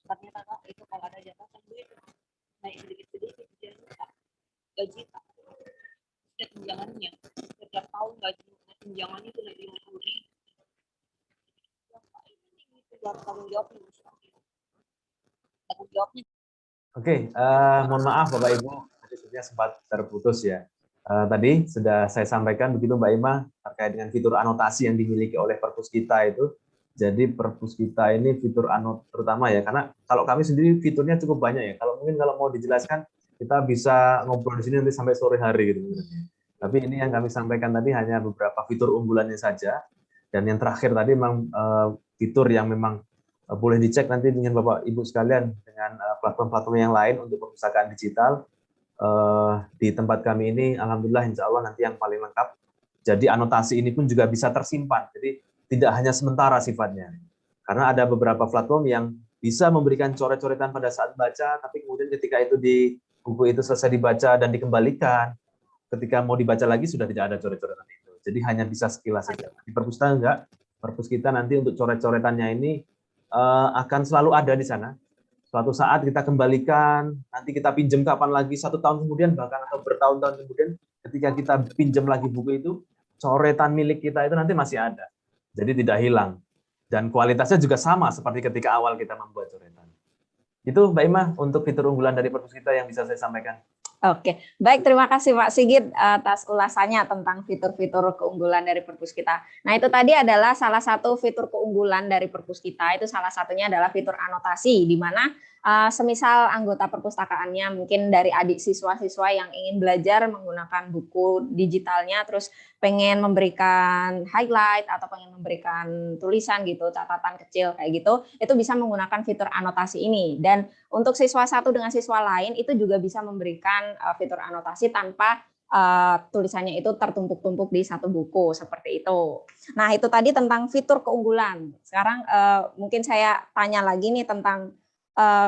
ternyata itu kalau ada jabatan duit naik sedikit-sedikit gaji tak setiap tunjangannya setiap tahun gaji tunjangan itu naik 50.000. Tanggung jawabnya Oke, mohon maaf Bapak Ibu, tadi sebenarnya sempat terputus ya. Tadi sudah saya sampaikan begitu Mbak Ima terkait dengan fitur anotasi yang dimiliki oleh Perpuskita itu. Jadi Perpuskita ini fitur terutama ya, karena kalau kami sendiri fiturnya cukup banyak ya. Kalau mau dijelaskan kita bisa ngobrol di sini nanti sampai sore hari gitu. Tapi ini yang kami sampaikan tadi hanya beberapa fitur unggulannya saja. Dan yang terakhir tadi memang fitur yang memang boleh dicek nanti dengan Bapak Ibu sekalian dengan platform-platform yang lain untuk perpustakaan digital. Di tempat kami ini alhamdulillah insya Allah nanti yang paling lengkap. Jadi anotasi ini pun juga bisa tersimpan. Jadi tidak hanya sementara sifatnya. Karena ada beberapa platform yang bisa memberikan coret-coretan pada saat baca, tapi kemudian ketika itu di buku itu selesai dibaca dan dikembalikan, ketika mau dibaca lagi sudah tidak ada coret-coretan itu. Jadi hanya bisa sekilas saja. Di Perpustakaan enggak. Perpuskita nanti untuk coret-coretannya ini akan selalu ada di sana. Suatu saat kita kembalikan, nanti kita pinjam kapan lagi, 1 tahun kemudian bahkan atau bertahun-tahun kemudian, ketika kita pinjam lagi buku itu, coretan milik kita itu nanti masih ada. Jadi tidak hilang. Dan kualitasnya juga sama seperti ketika awal kita membuat coretan. Itu Mbak Ima untuk fitur unggulan dari Perpuskita yang bisa saya sampaikan. Oke, baik, terima kasih Pak Sigit atas ulasannya tentang fitur-fitur keunggulan dari Perpuskita. Nah, itu tadi adalah salah satu fitur keunggulan dari Perpuskita, itu salah satunya adalah fitur anotasi, di mana semisal anggota perpustakaannya mungkin dari adik siswa-siswa yang ingin belajar menggunakan buku digitalnya, terus pengen memberikan highlight atau pengen memberikan tulisan gitu, catatan kecil kayak gitu, itu bisa menggunakan fitur anotasi ini. Dan untuk siswa satu dengan siswa lain itu juga bisa memberikan fitur anotasi tanpa tulisannya itu tertumpuk-tumpuk di satu buku seperti itu. Nah, itu tadi tentang fitur keunggulan. Sekarang mungkin saya tanya lagi nih tentang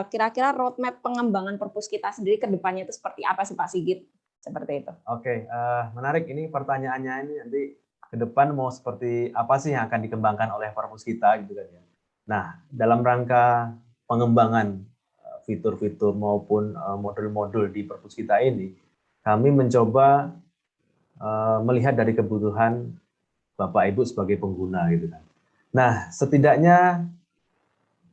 kira-kira roadmap pengembangan Perpuskita sendiri ke depannya itu seperti apa sih Pak Sigit? Seperti itu. Oke, menarik ini pertanyaannya ini nanti ke depan mau seperti apa sih yang akan dikembangkan oleh Perpus kita gitu kan ya. Nah, dalam rangka pengembangan fitur-fitur maupun modul-modul di Perpus kita ini, kami mencoba melihat dari kebutuhan Bapak Ibu sebagai pengguna gitu kan. Nah, setidaknya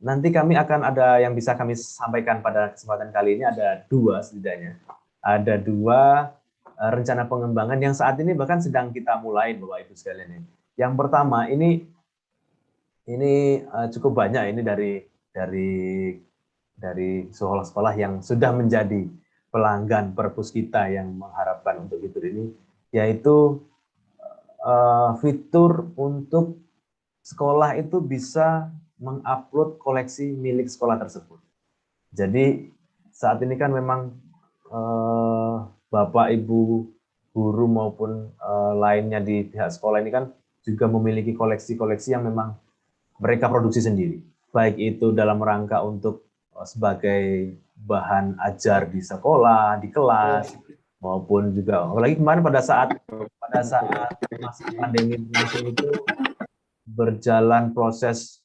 nanti kami akan ada yang bisa kami sampaikan pada kesempatan kali ini, ada dua setidaknya. Ada dua rencana pengembangan yang saat ini bahkan sedang kita mulai, Bapak Ibu sekalian. Yang pertama ini cukup banyak ini dari sekolah-sekolah yang sudah menjadi pelanggan Perpus kita yang mengharapkan untuk fitur ini, yaitu fitur untuk sekolah itu bisa mengupload koleksi milik sekolah tersebut. Jadi saat ini kan memang Bapak, Ibu, guru maupun lainnya di pihak sekolah ini kan juga memiliki koleksi-koleksi yang memang mereka produksi sendiri. Baik itu dalam rangka untuk sebagai bahan ajar di sekolah, di kelas, maupun juga apalagi kemarin pada saat masa pandemi itu berjalan proses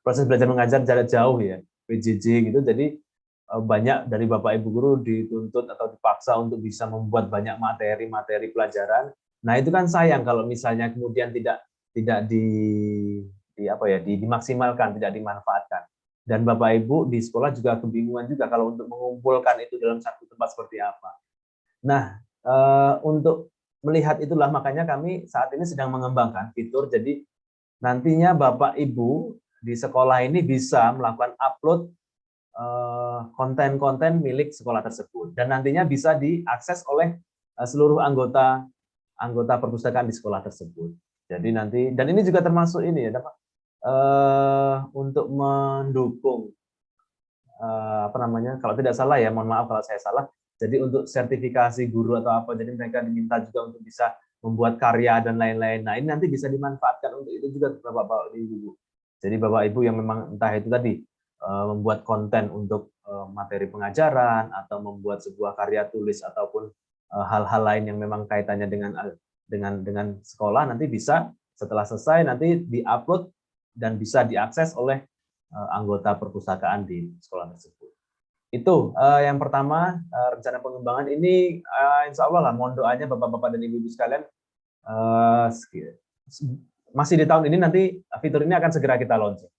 proses belajar mengajar jarak jauh ya, PJJ gitu. Jadi banyak dari Bapak Ibu guru dituntut atau dipaksa untuk bisa membuat banyak materi pelajaran. Nah, itu kan sayang kalau misalnya kemudian tidak dimaksimalkan, tidak dimanfaatkan. Dan Bapak Ibu di sekolah juga kebingungan juga kalau untuk mengumpulkan itu dalam satu tempat seperti apa. Nah, untuk melihat itulah makanya kami saat ini sedang mengembangkan fitur. Jadi nantinya Bapak Ibu di sekolah ini bisa melakukan upload konten-konten milik sekolah tersebut dan nantinya bisa diakses oleh seluruh anggota perpustakaan di sekolah tersebut. Jadi nanti, dan ini juga termasuk ini ya, untuk mendukung kalau tidak salah ya, mohon maaf kalau saya salah. Jadi untuk sertifikasi guru atau apa, jadi mereka diminta juga untuk bisa membuat karya dan lain-lain. Nah, ini nanti bisa dimanfaatkan untuk itu juga Bapak Ibu. Jadi Bapak Ibu yang memang entah itu tadi membuat konten untuk materi pengajaran atau membuat sebuah karya tulis ataupun hal-hal lain yang memang kaitannya dengan sekolah, nanti bisa setelah selesai nanti diupload dan bisa diakses oleh anggota perpustakaan di sekolah tersebut. Itu yang pertama, rencana pengembangan ini insya Allah lah, mohon doanya Bapak-Bapak dan Ibu-Ibu sekalian, masih di tahun ini nanti fitur ini akan segera kita launching.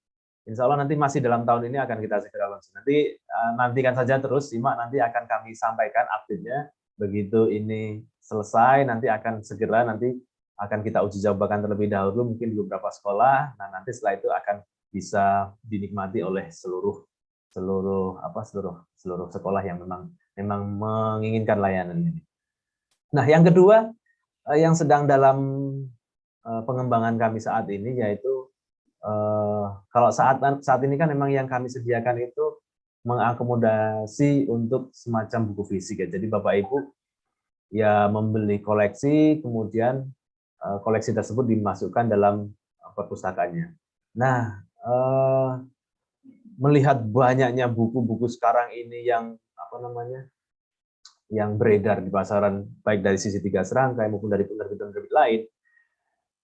Insya Allah nanti masih dalam tahun ini akan kita segera launching. Nantikan saja terus, simak, nanti akan kami sampaikan update-nya. Begitu ini selesai, nanti akan segera akan kita uji cobakan terlebih dahulu mungkin di beberapa sekolah. Nah, nanti setelah itu akan bisa dinikmati oleh seluruh sekolah yang memang menginginkan layanan ini. Nah, yang kedua yang sedang dalam pengembangan kami saat ini yaitu kalau saat ini kan memang yang kami sediakan itu mengakomodasi untuk semacam buku fisik ya. Jadi Bapak Ibu ya membeli koleksi, kemudian koleksi tersebut dimasukkan dalam perpustakaannya. Nah, melihat banyaknya buku-buku sekarang ini yang yang beredar di pasaran baik dari sisi tiga serangkai maupun dari penerbit-penerbit lain,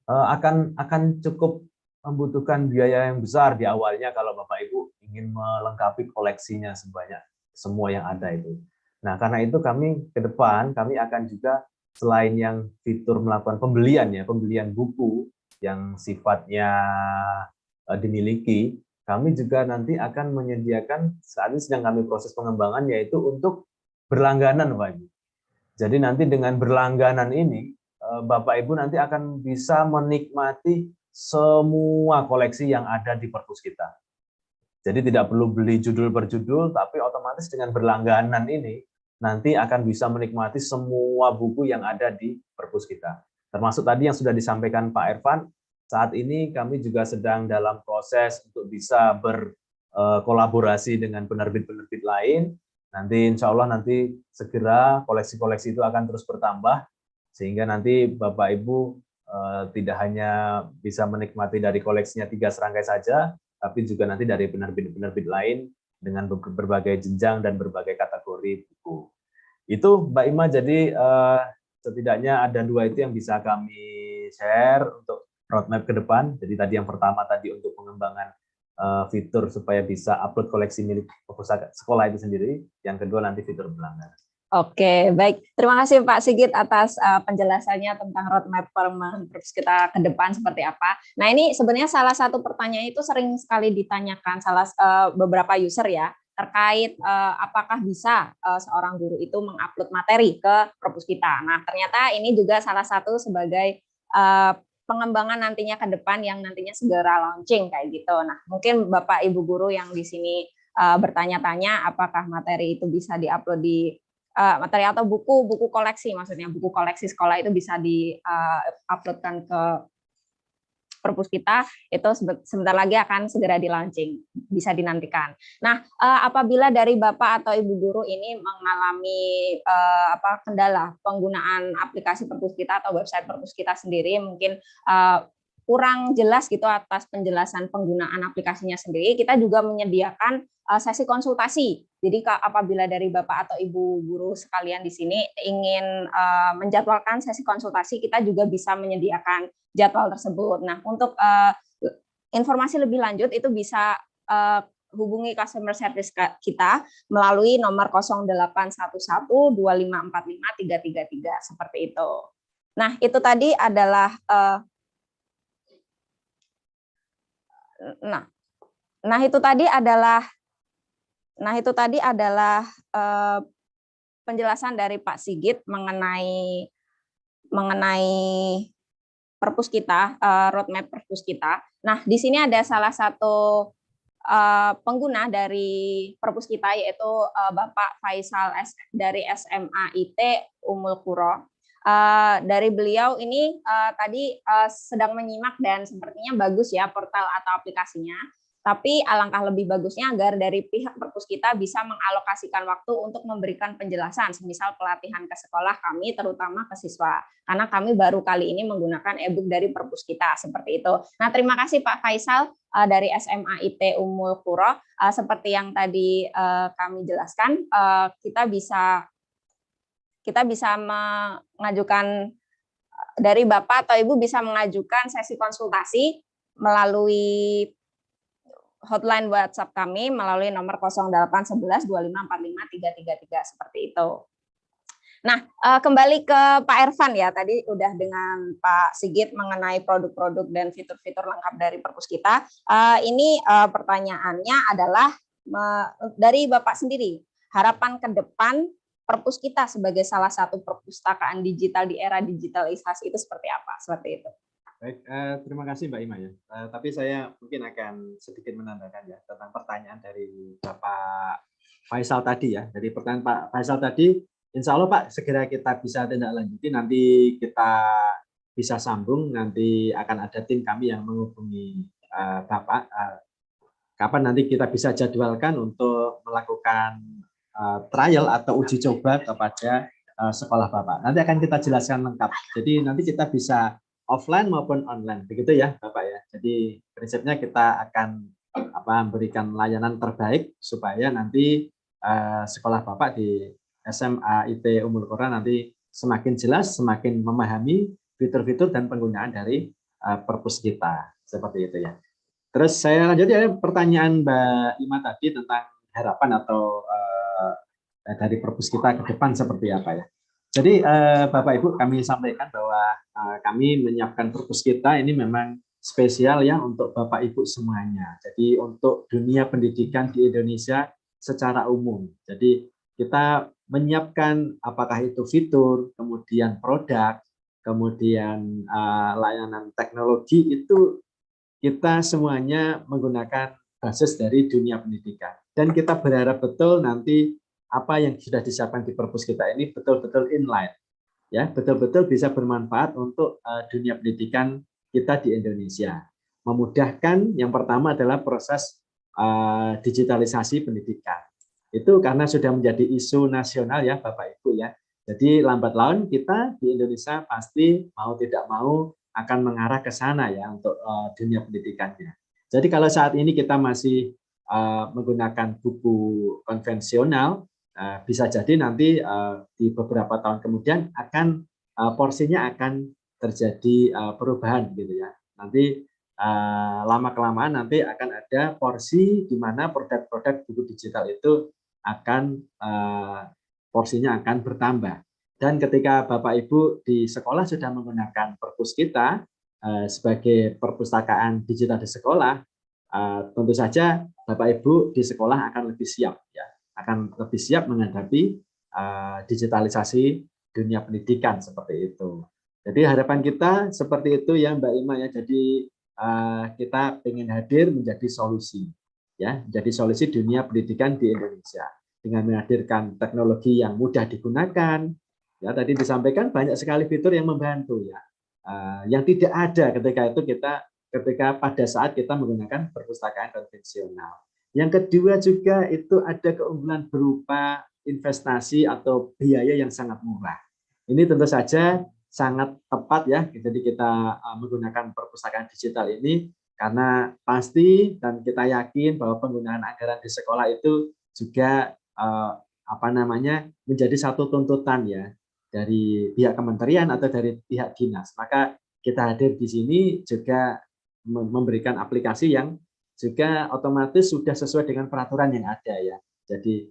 akan cukup membutuhkan biaya yang besar di awalnya kalau Bapak Ibu ingin melengkapi koleksinya semua yang ada itu. Nah, karena itu kami ke depan kami akan juga selain yang fitur melakukan pembelian buku yang sifatnya dimiliki, kami juga nanti akan menyediakan, saat ini sedang kami proses pengembangan, yaitu untuk berlangganan, Pak Ibu. Jadi nanti dengan berlangganan ini, Bapak Ibu nanti akan bisa menikmati semua koleksi yang ada di perpus kita. Jadi tidak perlu beli judul per judul, tapi otomatis dengan berlangganan ini nanti akan bisa menikmati semua buku yang ada di perpus kita. Termasuk tadi yang sudah disampaikan Pak Ervan, saat ini kami juga sedang dalam proses untuk bisa berkolaborasi dengan penerbit-penerbit lain. Nanti insya Allah nanti segera koleksi-koleksi itu akan terus bertambah, sehingga nanti Bapak Ibu tidak hanya bisa menikmati dari koleksinya 3 serangkai saja, tapi juga nanti dari penerbit-penerbit lain dengan berbagai jenjang dan berbagai kategori buku. Itu Mbak Ima, jadi setidaknya ada 2 itu yang bisa kami share untuk roadmap ke depan. Jadi tadi yang pertama tadi untuk pengembangan fitur supaya bisa upload koleksi milik perpustakaan sekolah itu sendiri. Yang kedua nanti fitur berlangganan. Oke, baik. Terima kasih Pak Sigit atas penjelasannya tentang roadmap pengembangan perpus kita ke depan seperti apa. Nah, ini sebenarnya salah satu pertanyaan itu sering sekali ditanyakan beberapa user ya, terkait apakah bisa seorang guru itu mengupload materi ke perpus kita. Nah, ternyata ini juga salah satu sebagai pengembangan nantinya ke depan yang nantinya segera launching kayak gitu. Nah, mungkin Bapak Ibu guru yang di sini bertanya-tanya apakah materi itu bisa diupload di materi atau buku koleksi, maksudnya buku koleksi sekolah itu bisa di-uploadkan ke perpus kita, itu sebentar lagi akan segera di-launching, bisa dinantikan. Nah, apabila dari Bapak atau Ibu guru ini mengalami kendala penggunaan aplikasi perpus kita atau website perpus kita sendiri, mungkin kurang jelas gitu atas penjelasan penggunaan aplikasinya sendiri, kita juga menyediakan sesi konsultasi. Jadi apabila dari Bapak atau Ibu guru sekalian di sini ingin menjadwalkan sesi konsultasi, kita juga bisa menyediakan jadwal tersebut. Nah, untuk informasi lebih lanjut itu bisa hubungi customer service kita melalui nomor 0811 2545 333 seperti itu. Nah, itu tadi adalah itu tadi adalah penjelasan dari Pak Sigit mengenai perpus kita, roadmap perpus kita. Nah, di sini ada salah satu pengguna dari perpus kita, yaitu Bapak Faisal dari SMA IT Ummul Qura. Dari beliau ini tadi sedang menyimak dan sepertinya bagus ya portal atau aplikasinya. Tapi alangkah lebih bagusnya agar dari pihak perpus kita bisa mengalokasikan waktu untuk memberikan penjelasan, semisal pelatihan ke sekolah kami, terutama ke siswa. Karena kami baru kali ini menggunakan e-book dari perpus kita, seperti itu. Nah, terima kasih Pak Faisal dari SMA IT Ummul Qura. Seperti yang tadi kami jelaskan, kita bisa mengajukan, dari Bapak atau Ibu bisa mengajukan sesi konsultasi melalui hotline WhatsApp kami melalui nomor 0811 2545 333 seperti itu. Nah, kembali ke Pak Ervan ya, tadi udah dengan Pak Sigit mengenai produk-produk dan fitur-fitur lengkap dari perpus kita. Ini pertanyaannya adalah dari Bapak sendiri, harapan ke depan perpus kita sebagai salah satu perpustakaan digital di era digitalisasi itu seperti apa? Seperti itu. Baik, terima kasih Mbak Ima ya. Tapi saya mungkin akan sedikit menambahkan ya tentang pertanyaan dari Bapak Faisal tadi ya. Dari pertanyaan Pak Faisal tadi, insya Allah Pak segera kita bisa tindak lanjuti. Nanti kita bisa sambung. Nanti akan ada tim kami yang menghubungi Bapak. Kapan nanti kita bisa jadwalkan untuk melakukan trial atau uji coba kepada sekolah Bapak. Nanti akan kita jelaskan lengkap. Jadi nanti kita bisa offline maupun online, begitu ya Bapak ya. Jadi prinsipnya kita akan memberikan layanan terbaik supaya nanti sekolah Bapak di SMA IT Ummul Qura nanti semakin jelas, semakin memahami fitur-fitur dan penggunaan dari perpus kita, seperti itu ya. Terus saya lanjut ya pertanyaan Mbak Ima tadi tentang harapan atau dari perpus kita ke depan seperti apa ya. Jadi Bapak Ibu kami sampaikan bahwa kami menyiapkan perpus kita ini memang spesial ya untuk Bapak Ibu semuanya. Jadi untuk dunia pendidikan di Indonesia secara umum. Jadi kita menyiapkan apakah itu fitur, kemudian produk, kemudian layanan teknologi itu kita semuanya menggunakan basis dari dunia pendidikan. Dan kita berharap betul nanti apa yang sudah disiapkan di perpus kita ini betul-betul inline, ya, betul-betul bisa bermanfaat untuk dunia pendidikan kita di Indonesia. Memudahkan yang pertama adalah proses digitalisasi pendidikan. Itu karena sudah menjadi isu nasional ya Bapak Ibu ya. Jadi lambat laun kita di Indonesia pasti mau tidak mau akan mengarah ke sana ya untuk dunia pendidikannya. Jadi kalau saat ini kita masih menggunakan buku konvensional, bisa jadi nanti di beberapa tahun kemudian akan porsinya akan terjadi perubahan gitu ya. Nanti lama-kelamaan nanti akan ada porsi di mana produk-produk buku digital itu akan porsinya akan bertambah. Dan ketika Bapak Ibu di sekolah sudah menggunakan perpus kita sebagai perpustakaan digital di sekolah, tentu saja Bapak Ibu di sekolah akan lebih siap ya, akan lebih siap menghadapi digitalisasi dunia pendidikan seperti itu. Jadi harapan kita seperti itu ya Mbak Ima ya. Jadi kita ingin hadir menjadi solusi ya, menjadi solusi dunia pendidikan di Indonesia dengan menghadirkan teknologi yang mudah digunakan. Ya, tadi disampaikan banyak sekali fitur yang membantu ya, yang tidak ada ketika pada saat kita menggunakan perpustakaan konvensional. Yang kedua juga itu ada keunggulan berupa investasi atau biaya yang sangat murah. Ini tentu saja sangat tepat ya, jadi kita menggunakan perpustakaan digital ini karena pasti dan kita yakin bahwa penggunaan anggaran di sekolah itu juga menjadi satu tuntutan ya dari pihak kementerian atau dari pihak dinas. Maka kita hadir di sini juga memberikan aplikasi yang juga otomatis sudah sesuai dengan peraturan yang ada ya. Jadi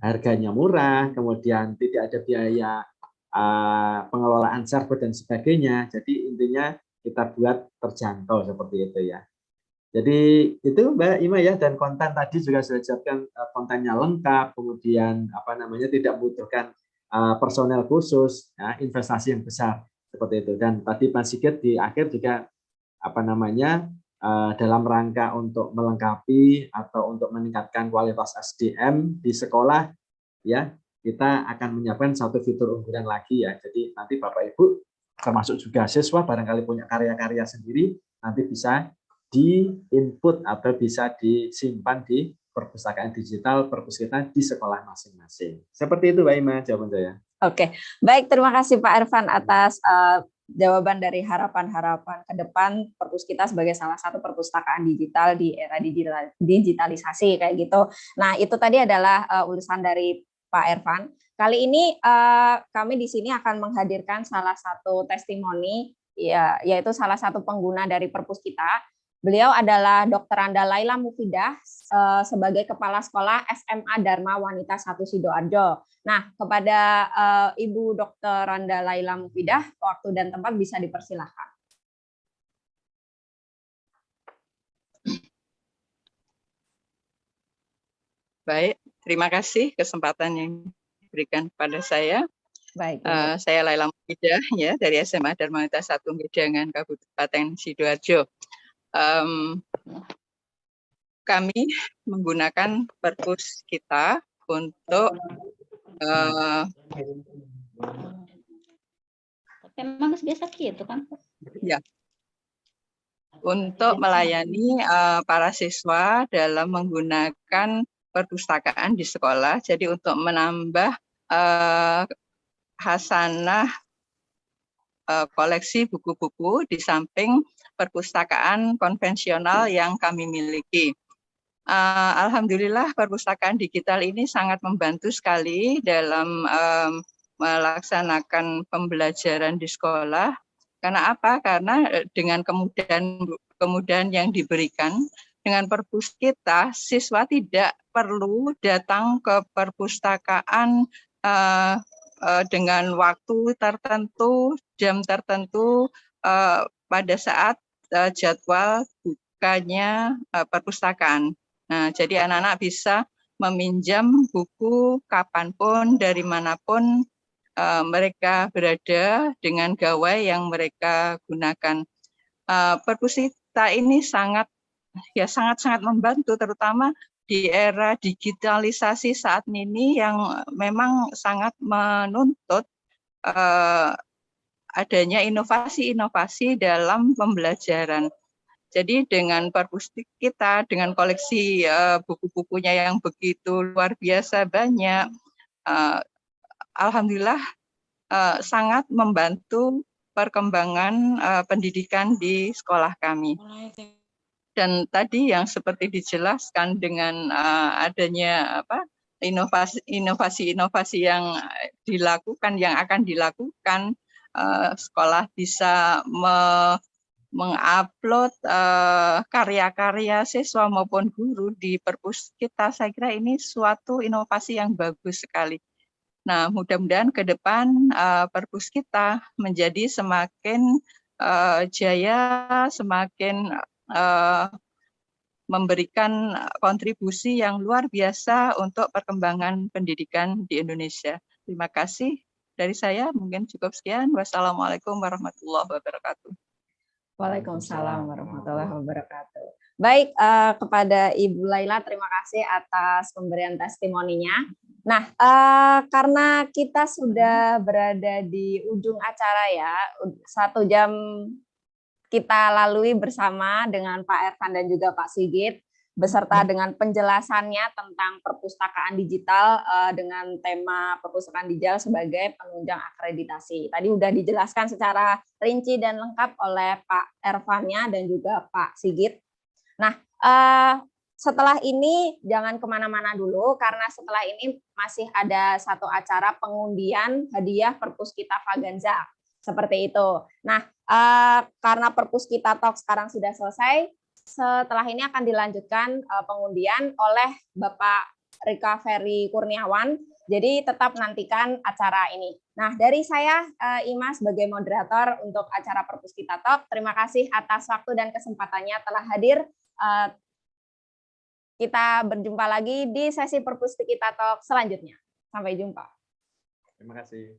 harganya murah, kemudian tidak ada biaya pengelolaan server dan sebagainya. Jadi intinya kita buat terjangkau seperti itu ya. Jadi itu Mbak Ima ya, dan konten tadi juga sudah siapkan kontennya lengkap, kemudian tidak membutuhkan personel khusus, ya, investasi yang besar seperti itu. Dan tadi Pak Sigit di akhir juga dalam rangka untuk melengkapi atau untuk meningkatkan kualitas SDM di sekolah, ya kita akan menyiapkan satu fitur unggulan lagi ya. Jadi nanti Bapak Ibu termasuk juga siswa barangkali punya karya-karya sendiri, nanti bisa di-input atau bisa disimpan di perpustakaan digital perpus kita di sekolah masing-masing. Seperti itu Mbak Ima jawaban saya. Oke, baik, terima kasih Pak Irfan atas jawaban dari harapan-harapan ke depan perpus kita sebagai salah satu perpustakaan digital di era digitalisasi kayak gitu. Nah, itu tadi adalah ulasan dari Pak Irfan. Kali ini kami di sini akan menghadirkan salah satu testimoni ya, yaitu salah satu pengguna dari perpus kita. Beliau adalah Dr. Randa Laila Mufidah sebagai Kepala Sekolah SMA Dharma Wanita 1 Sidoarjo. Nah, kepada Ibu Dr. Randa Laila Mufidah, waktu dan tempat bisa dipersilahkan. Baik, terima kasih kesempatan yang diberikan kepada saya. Baik. Saya Laila Mufidah ya, dari SMA Dharma Wanita 1 Gedangan Kabupaten Sidoarjo. Kami menggunakan perpus kita untuk memang biasa gitu kan? Ya, untuk melayani para siswa dalam menggunakan perpustakaan di sekolah. Jadi untuk menambah hasanah koleksi buku-buku di samping perpustakaan konvensional yang kami miliki. Alhamdulillah perpustakaan digital ini sangat membantu sekali dalam melaksanakan pembelajaran di sekolah. Karena apa? Karena dengan kemudahan yang diberikan dengan perpus kita, siswa tidak perlu datang ke perpustakaan dengan waktu tertentu, jam tertentu pada saat jadwal bukanya perpustakaan. Nah, jadi anak-anak bisa meminjam buku kapanpun, dari manapun mereka berada dengan gawai yang mereka gunakan. Perpus kita ini sangat membantu, terutama di era digitalisasi saat ini yang memang sangat menuntut adanya inovasi-inovasi dalam pembelajaran. Jadi dengan perpus kita, dengan koleksi buku-bukunya yang begitu luar biasa banyak, alhamdulillah sangat membantu perkembangan pendidikan di sekolah kami. Dan tadi yang seperti dijelaskan dengan adanya inovasi-inovasi yang dilakukan, yang akan dilakukan, sekolah bisa mengupload karya-karya siswa maupun guru di perpus kita. Saya kira ini suatu inovasi yang bagus sekali. Nah, mudah-mudahan ke depan perpus kita menjadi semakin jaya, semakin memberikan kontribusi yang luar biasa untuk perkembangan pendidikan di Indonesia. Terima kasih dari saya, mungkin cukup sekian. Wassalamualaikum warahmatullahi wabarakatuh. Waalaikumsalam warahmatullahi wabarakatuh. Baik, kepada Ibu Laila, terima kasih atas pemberian testimoninya. Nah, karena kita sudah berada di ujung acara ya, 1 jam kita lalui bersama dengan Pak Ervan dan juga Pak Sigit, beserta dengan penjelasannya tentang perpustakaan digital dengan tema perpustakaan digital sebagai penunjang akreditasi. Tadi sudah dijelaskan secara rinci dan lengkap oleh Pak Ervannya dan juga Pak Sigit. Nah, setelah ini jangan kemana-mana dulu, karena setelah ini masih ada satu acara pengundian hadiah Perpuskita Faganza. Seperti itu. Nah, karena Perpuskita Talk sekarang sudah selesai, setelah ini akan dilanjutkan pengundian oleh Bapak Rika Ferry Kurniawan. Jadi tetap nantikan acara ini. Nah, dari saya, Ima, sebagai moderator untuk acara Perpuskita Talk, terima kasih atas waktu dan kesempatannya telah hadir. Kita berjumpa lagi di sesi Perpuskita Talk selanjutnya. Sampai jumpa. Terima kasih.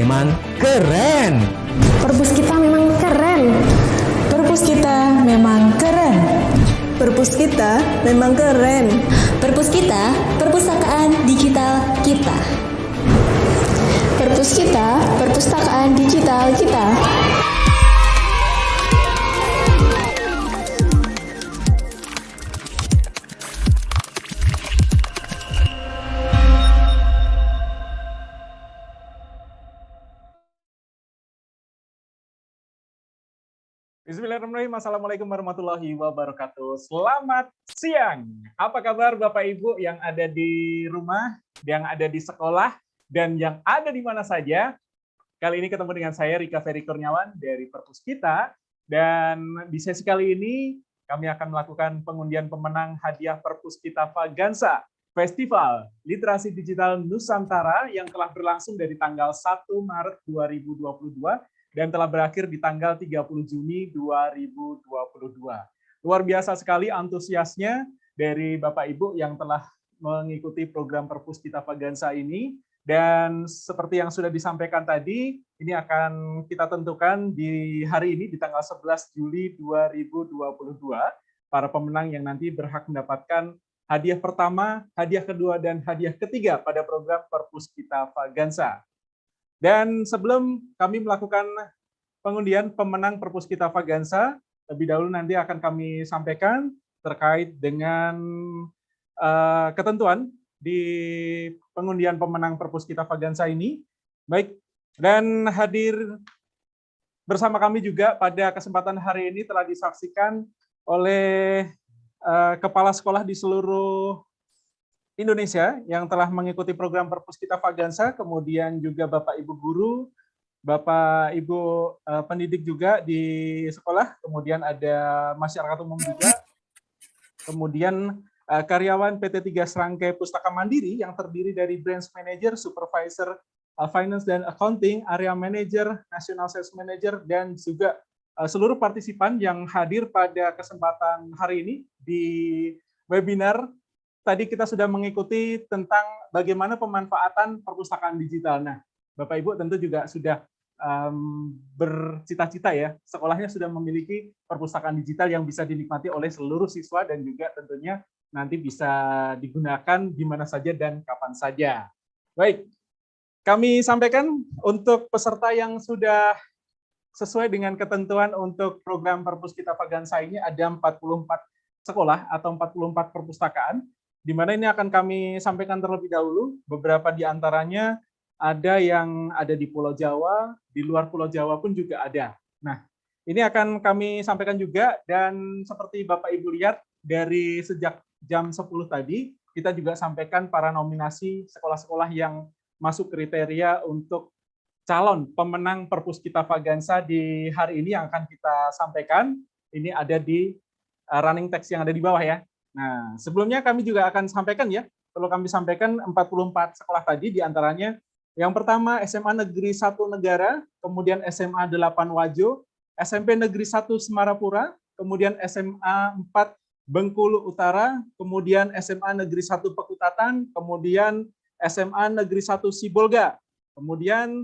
memang keren. Perpus kita memang keren. Perpus kita memang keren. Perpus kita memang keren. Perpus kita, perpustakaan digital kita. Perpus kita, perpustakaan digital kita. Bismillahirrahmanirrahim. Assalamualaikum warahmatullahi wabarakatuh. Selamat siang. Apa kabar Bapak Ibu yang ada di rumah, yang ada di sekolah, dan yang ada di mana saja? Kali ini ketemu dengan saya Rika Ferry Kurniawan dari Perpuskita. Dan di sesi kali ini kami akan melakukan pengundian pemenang hadiah Perpuskita Fagansa Festival Literasi Digital Nusantara yang telah berlangsung dari tanggal 1 Maret 2022 dan telah berakhir di tanggal 30 Juni 2022. Luar biasa sekali antusiasnya dari Bapak Ibu yang telah mengikuti program Perpuskita Fagansa ini. Dan seperti yang sudah disampaikan tadi, ini akan kita tentukan di hari ini, di tanggal 11 Juli 2022, para pemenang yang nanti berhak mendapatkan hadiah pertama, hadiah kedua, dan hadiah ketiga pada program Perpuskita Fagansa. Dan sebelum kami melakukan pengundian pemenang Perpuskita Fagansa, lebih dahulu nanti akan kami sampaikan terkait dengan ketentuan di pengundian pemenang Perpuskita Fagansa ini. Baik, dan hadir bersama kami juga pada kesempatan hari ini telah disaksikan oleh kepala sekolah di seluruh Indonesia yang telah mengikuti program Perpuskita Fagansa, kemudian juga Bapak Ibu guru, Bapak Ibu pendidik juga di sekolah, kemudian ada masyarakat umum juga, kemudian karyawan PT 3 Serangkai Pustaka Mandiri yang terdiri dari Branch Manager, Supervisor Finance dan Accounting, Area Manager, National Sales Manager, dan juga seluruh partisipan yang hadir pada kesempatan hari ini di webinar. Tadi kita sudah mengikuti tentang bagaimana pemanfaatan perpustakaan digital. Nah, Bapak Ibu tentu juga sudah bercita-cita ya, sekolahnya sudah memiliki perpustakaan digital yang bisa dinikmati oleh seluruh siswa dan juga tentunya nanti bisa digunakan di mana saja dan kapan saja. Baik, kami sampaikan untuk peserta yang sudah sesuai dengan ketentuan untuk program Perpuskita Fagansa ini ada 44 sekolah atau 44 perpustakaan, di mana ini akan kami sampaikan terlebih dahulu. Beberapa di antaranya ada yang ada di Pulau Jawa, di luar Pulau Jawa pun juga ada. Nah, ini akan kami sampaikan juga, dan seperti Bapak Ibu lihat dari sejak jam 10 tadi, kita juga sampaikan para nominasi sekolah-sekolah yang masuk kriteria untuk calon pemenang Perpuskita Fagansa di hari ini yang akan kita sampaikan. Ini ada di running text yang ada di bawah ya. Nah, sebelumnya kami juga akan sampaikan ya, perlu kami sampaikan 44 sekolah tadi, diantaranya yang pertama SMA Negeri 1 Negara, kemudian SMA 8 Wajo, SMP Negeri 1 Semarapura, kemudian SMA 4 Bengkulu Utara, kemudian SMA Negeri 1 Pekutatan, kemudian SMA Negeri 1 Sibolga. Kemudian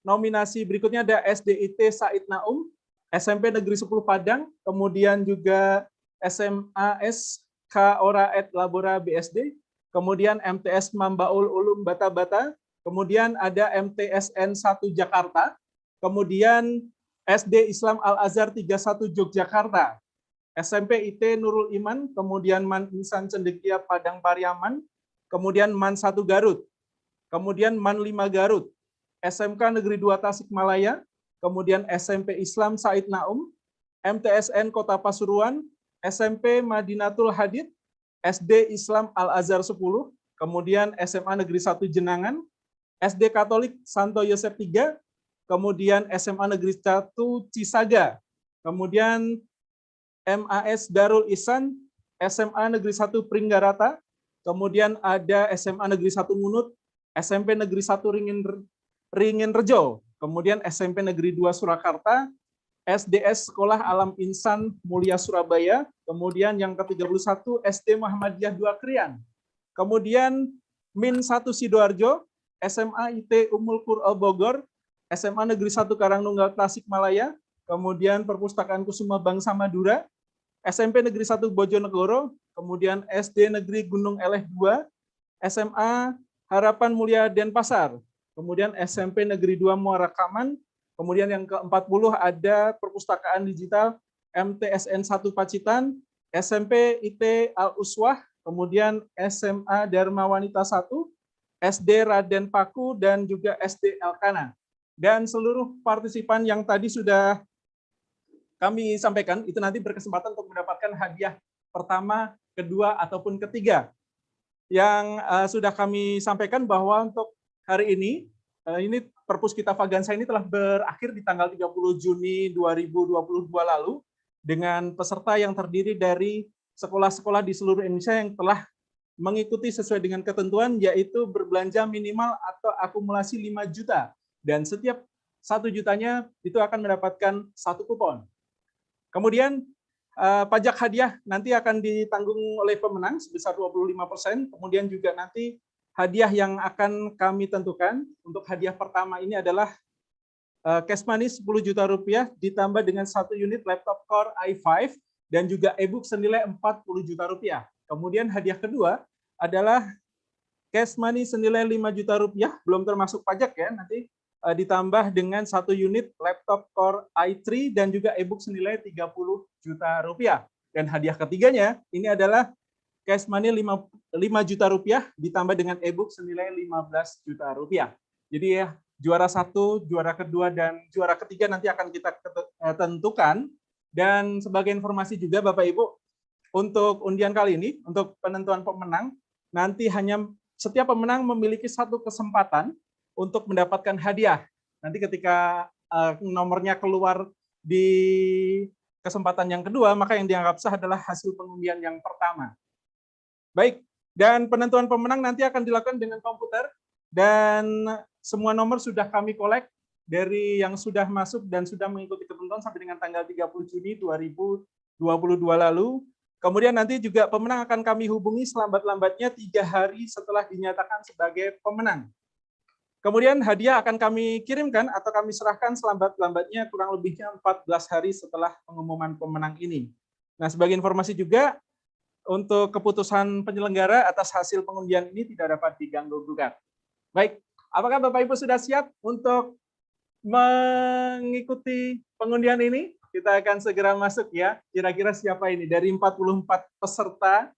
nominasi berikutnya ada SDIT Said Naum, SMP Negeri 10 Padang, kemudian juga SMAS Ora et Labora BSD, kemudian MTS Mambaul Ulum Bata-Bata, kemudian ada MTSN 1 Jakarta, kemudian SD Islam Al-Azhar 31 Yogyakarta, SMP IT Nurul Iman, kemudian MAN Insan Cendekia Padang Pariaman, kemudian MAN 1 Garut, kemudian MAN 5 Garut, SMK Negeri 2 Tasikmalaya, kemudian SMP Islam Said Naum, MTSN Kota Pasuruan, SMP Madinatul Hadid, SD Islam Al-Azhar 10, kemudian SMA Negeri 1 Jenangan, SD Katolik Santo Yosef 3, kemudian SMA Negeri 1 Cisaga, kemudian MAS Darul Ihsan, SMA Negeri 1 Pringgarata, kemudian ada SMA Negeri 1 Ngunut, SMP Negeri 1 Ringin Rejo, kemudian SMP Negeri 2 Surakarta, SDS Sekolah Alam Insan Mulia Surabaya, kemudian yang ke-31 SD Muhammadiyah 2 Krian, kemudian MIN 1 Sidoarjo, SMA IT Ummul Qura Bogor, SMA Negeri 1 Karangnunggal Tasikmalaya, kemudian Perpustakaan Kusuma Bangsa Madura, SMP Negeri 1 Bojonegoro, kemudian SD Negeri Gunung Eleh 2, SMA Harapan Mulia Denpasar, kemudian SMP Negeri 2 Muara Kaman, kemudian yang ke-40 ada Perpustakaan Digital MTSN 1 Pacitan, SMP IT Al-Uswah, kemudian SMA Dharma Wanita 1, SD Raden Paku, dan juga SD Elkana. Dan seluruh partisipan yang tadi sudah kami sampaikan itu nanti berkesempatan untuk mendapatkan hadiah pertama, kedua, ataupun ketiga. Yang sudah kami sampaikan bahwa untuk hari ini Perpus Kita Fagansa ini telah berakhir di tanggal 30 Juni 2022 lalu dengan peserta yang terdiri dari sekolah-sekolah di seluruh Indonesia yang telah mengikuti sesuai dengan ketentuan, yaitu berbelanja minimal atau akumulasi 5 juta. Dan setiap 1 jutanya itu akan mendapatkan 1 kupon. Kemudian pajak hadiah nanti akan ditanggung oleh pemenang sebesar 25%. Kemudian juga nanti hadiah yang akan kami tentukan untuk hadiah pertama ini adalah cash money 10 juta rupiah ditambah dengan 1 unit laptop Core i5 dan juga e-book senilai 40 juta rupiah. Kemudian hadiah kedua adalah cash money senilai 5 juta rupiah, belum termasuk pajak ya, nanti ditambah dengan 1 unit laptop Core i3 dan juga e-book senilai 30 juta rupiah. Dan hadiah ketiganya ini adalah cash money 5 juta rupiah ditambah dengan e-book senilai 15 juta rupiah. Jadi ya, juara 1, juara kedua, dan juara ketiga nanti akan kita tentukan. Dan sebagai informasi juga Bapak Ibu, untuk undian kali ini, untuk penentuan pemenang, nanti hanya setiap pemenang memiliki 1 kesempatan untuk mendapatkan hadiah. Nanti ketika nomornya keluar di kesempatan yang kedua, maka yang dianggap sah adalah hasil pengundian yang pertama. Baik, dan penentuan pemenang nanti akan dilakukan dengan komputer, dan semua nomor sudah kami kolek dari yang sudah masuk dan sudah mengikuti ketentuan sampai dengan tanggal 30 Juni 2022 lalu. Kemudian nanti juga pemenang akan kami hubungi selambat-lambatnya 3 hari setelah dinyatakan sebagai pemenang. Kemudian hadiah akan kami kirimkan atau kami serahkan selambat-lambatnya kurang lebihnya 14 hari setelah pengumuman pemenang ini. Nah, sebagai informasi juga, untuk keputusan penyelenggara atas hasil pengundian ini tidak dapat diganggu-gugat. Baik, apakah Bapak Ibu sudah siap untuk mengikuti pengundian ini? Kita akan segera masuk ya. Kira-kira siapa ini? Dari 44 peserta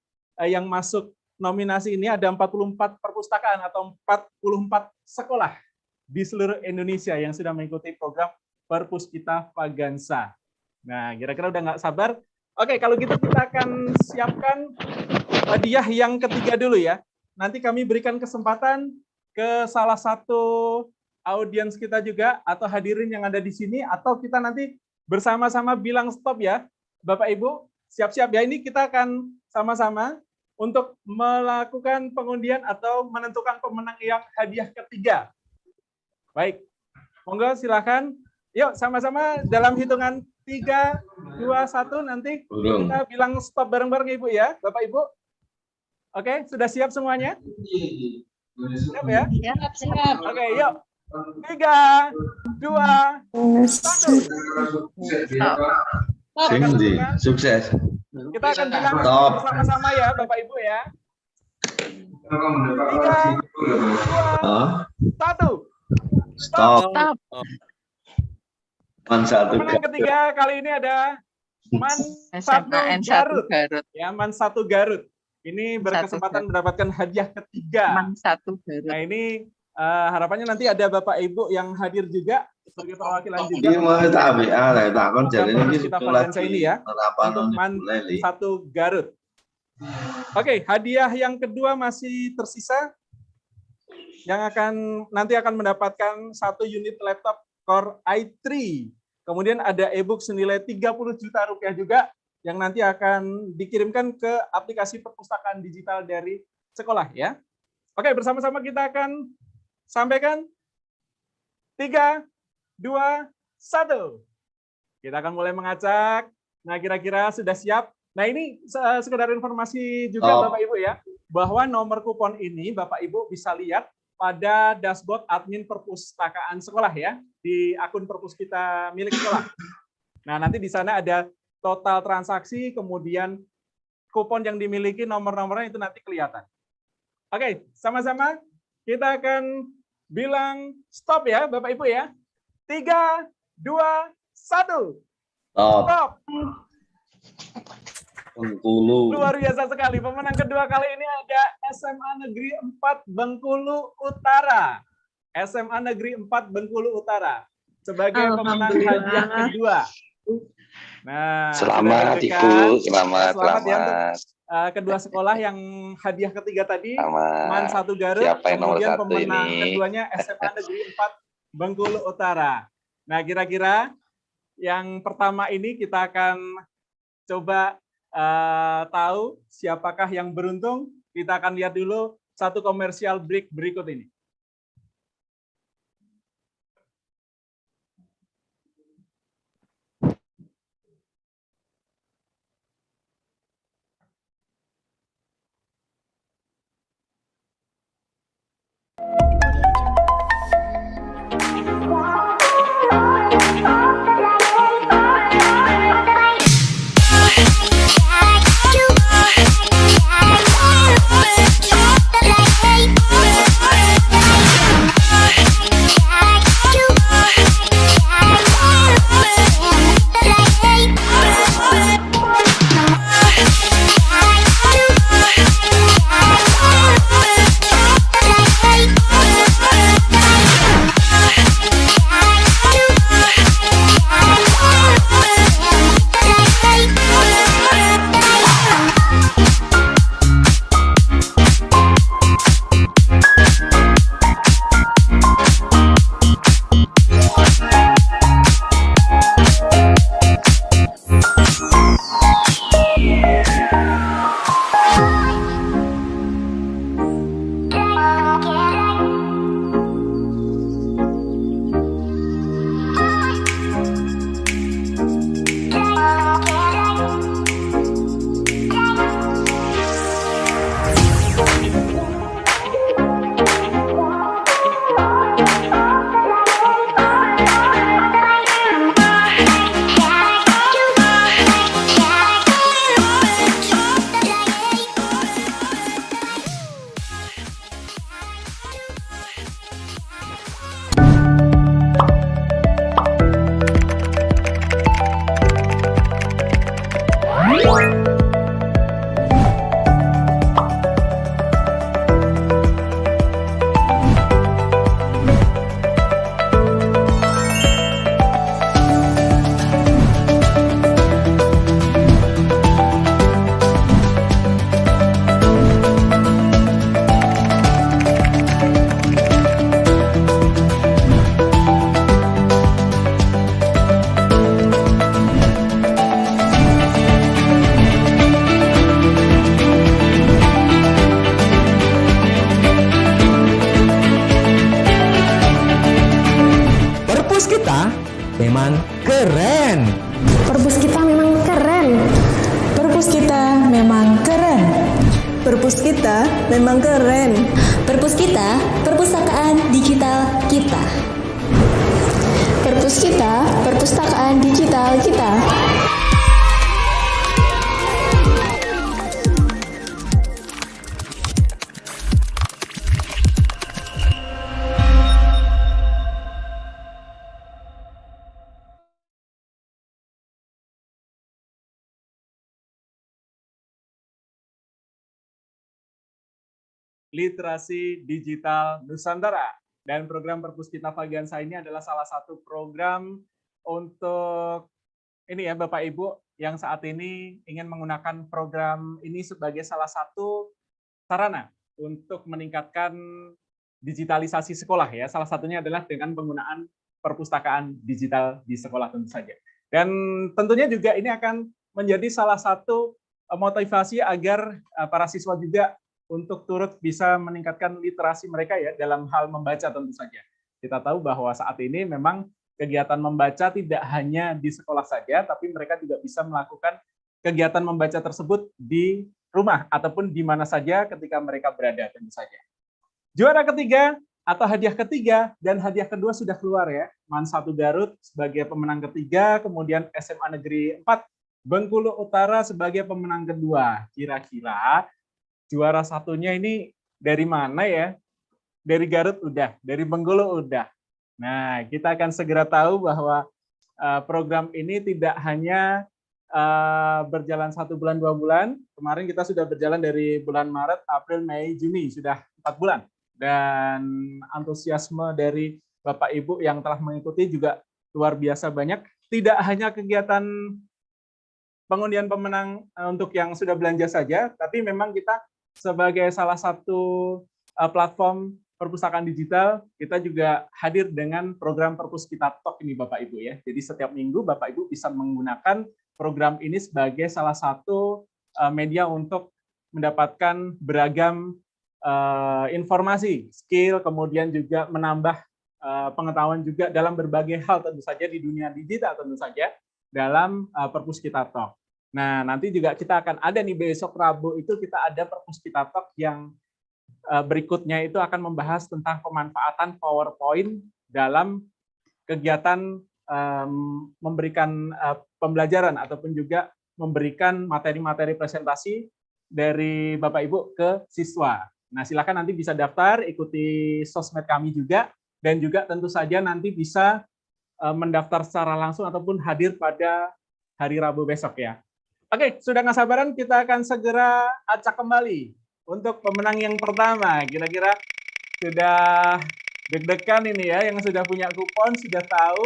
yang masuk nominasi ini ada 44 perpustakaan atau 44 sekolah di seluruh Indonesia yang sudah mengikuti program Perpus Kita Fagansa. Nah, kira-kira udah nggak sabar. Oke, kalau gitu kita akan siapkan hadiah yang ketiga dulu ya. Nanti kami berikan kesempatan ke salah satu audiens kita juga atau hadirin yang ada di sini, atau kita nanti bersama-sama bilang stop ya. Bapak Ibu, siap-siap ya. Ini kita akan sama-sama untuk melakukan pengundian atau menentukan pemenang yang hadiah ketiga. Baik, monggo silakan. Yuk sama-sama dalam hitungan 3, 2, 1 nanti kita bilang stop bareng-bareng Ibu ya, Bapak Ibu. Oke, sudah siap semuanya? Siap ya? Siap. Oke, yuk. 3, 2, 1. Sukses. Kita akan bilang bersama-sama ya, Bapak Ibu ya. 3, 2, 1. Stop. Pemenang ketiga kali ini ada Man 1 Garut. Ya, Man 1 Garut. Ini berkesempatan mendapatkan hadiah ketiga. Man 1 Garut. Nah, ini harapannya nanti ada Bapak Ibu yang hadir juga sebagai perwakilan juga. Kita Fagansa ini ya, untuk Man 1 Garut. Oke, hadiah yang kedua masih tersisa, yang nanti akan mendapatkan 1 unit laptop Core i3. Kemudian ada e-book senilai 30 juta rupiah juga yang nanti akan dikirimkan ke aplikasi perpustakaan digital dari sekolah ya. Oke, bersama-sama kita akan sampaikan 3, 2, 1. Kita akan mulai mengacak. Nah, kira-kira sudah siap? Nah, ini sekedar informasi juga Bapak Ibu ya, bahwa nomor kupon ini Bapak Ibu bisa lihat pada dashboard admin perpustakaan sekolah ya, di akun Perpus Kita milik sekolah. Nah, nanti di sana ada total transaksi, kemudian kupon yang dimiliki, nomor-nomornya itu nanti kelihatan. Oke, sama-sama kita akan bilang stop ya, Bapak Ibu ya. 3, 2, 1. Stop. Bengkulu. Luar biasa sekali. Pemenang kedua kali ini ada SMA Negeri 4 Bengkulu Utara. SMA Negeri 4 Bengkulu Utara sebagai pemenang hadiah kedua. Nah, Selamat kita Ibu, dengarkan. selamat. Ya untuk kedua sekolah yang hadiah ketiga tadi, MAN 1 Garut, Siapa yang nomor kemudian 1 pemenang ini? keduanya SMA Negeri 4 Bengkulu Utara. Nah, kira-kira yang pertama ini kita akan coba tahu siapakah yang beruntung. Kita akan lihat dulu satu komersial break berikut ini. Perpus kita memang keren. Perpus kita memang keren. Perpus kita memang keren. Perpus kita memang keren. Perpus kita, perpustakaan digital kita. Perpus kita, perpustakaan digital kita. Literasi Digital Nusantara. Dan program Perpus Kita Fagiansa ini adalah salah satu program untuk ini ya Bapak Ibu yang saat ini ingin menggunakan program ini sebagai salah satu sarana untuk meningkatkan digitalisasi sekolah ya. Salah satunya adalah dengan penggunaan perpustakaan digital di sekolah tentu saja. Dan tentunya juga ini akan menjadi salah satu motivasi agar para siswa juga untuk turut bisa meningkatkan literasi mereka ya dalam hal membaca tentu saja. Kita tahu bahwa saat ini memang kegiatan membaca tidak hanya di sekolah saja, tapi mereka juga bisa melakukan kegiatan membaca tersebut di rumah ataupun di mana saja ketika mereka berada tentu saja. Juara ketiga atau hadiah ketiga dan hadiah kedua sudah keluar ya. MAN 1 Garut sebagai pemenang ketiga, kemudian SMA Negeri 4 Bengkulu Utara sebagai pemenang kedua. Kira-kira juara satunya ini dari mana ya? Dari Garut udah, dari Bengkulu udah. Nah, kita akan segera tahu bahwa program ini tidak hanya berjalan 1 bulan, 2 bulan. Kemarin kita sudah berjalan dari bulan Maret, April, Mei, Juni, sudah 4 bulan. Dan antusiasme dari Bapak Ibu yang telah mengikuti juga luar biasa banyak. Tidak hanya kegiatan pengundian pemenang untuk yang sudah belanja saja, tapi memang kita sebagai salah satu platform perpustakaan digital, kita juga hadir dengan program Perpus Kita Talk ini Bapak Ibu ya. Jadi setiap minggu Bapak Ibu bisa menggunakan program ini sebagai salah satu media untuk mendapatkan beragam informasi, skill, kemudian juga menambah pengetahuan juga dalam berbagai hal tentu saja di dunia digital tentu saja dalam Perpus Kita Talk. Nah, nanti juga kita akan ada nih besok Rabu itu kita ada Perpus Kita Talk yang berikutnya itu akan membahas tentang pemanfaatan PowerPoint dalam kegiatan memberikan pembelajaran ataupun juga memberikan materi-materi presentasi dari Bapak Ibu ke siswa. Nah, silakan nanti bisa daftar, ikuti sosmed kami juga, dan juga tentu saja nanti bisa mendaftar secara langsung ataupun hadir pada hari Rabu besok ya. Oke, sudah nggak sabaran kita akan segera acak kembali untuk pemenang yang pertama. Kira-kira sudah deg-degan ini ya, yang sudah punya kupon, sudah tahu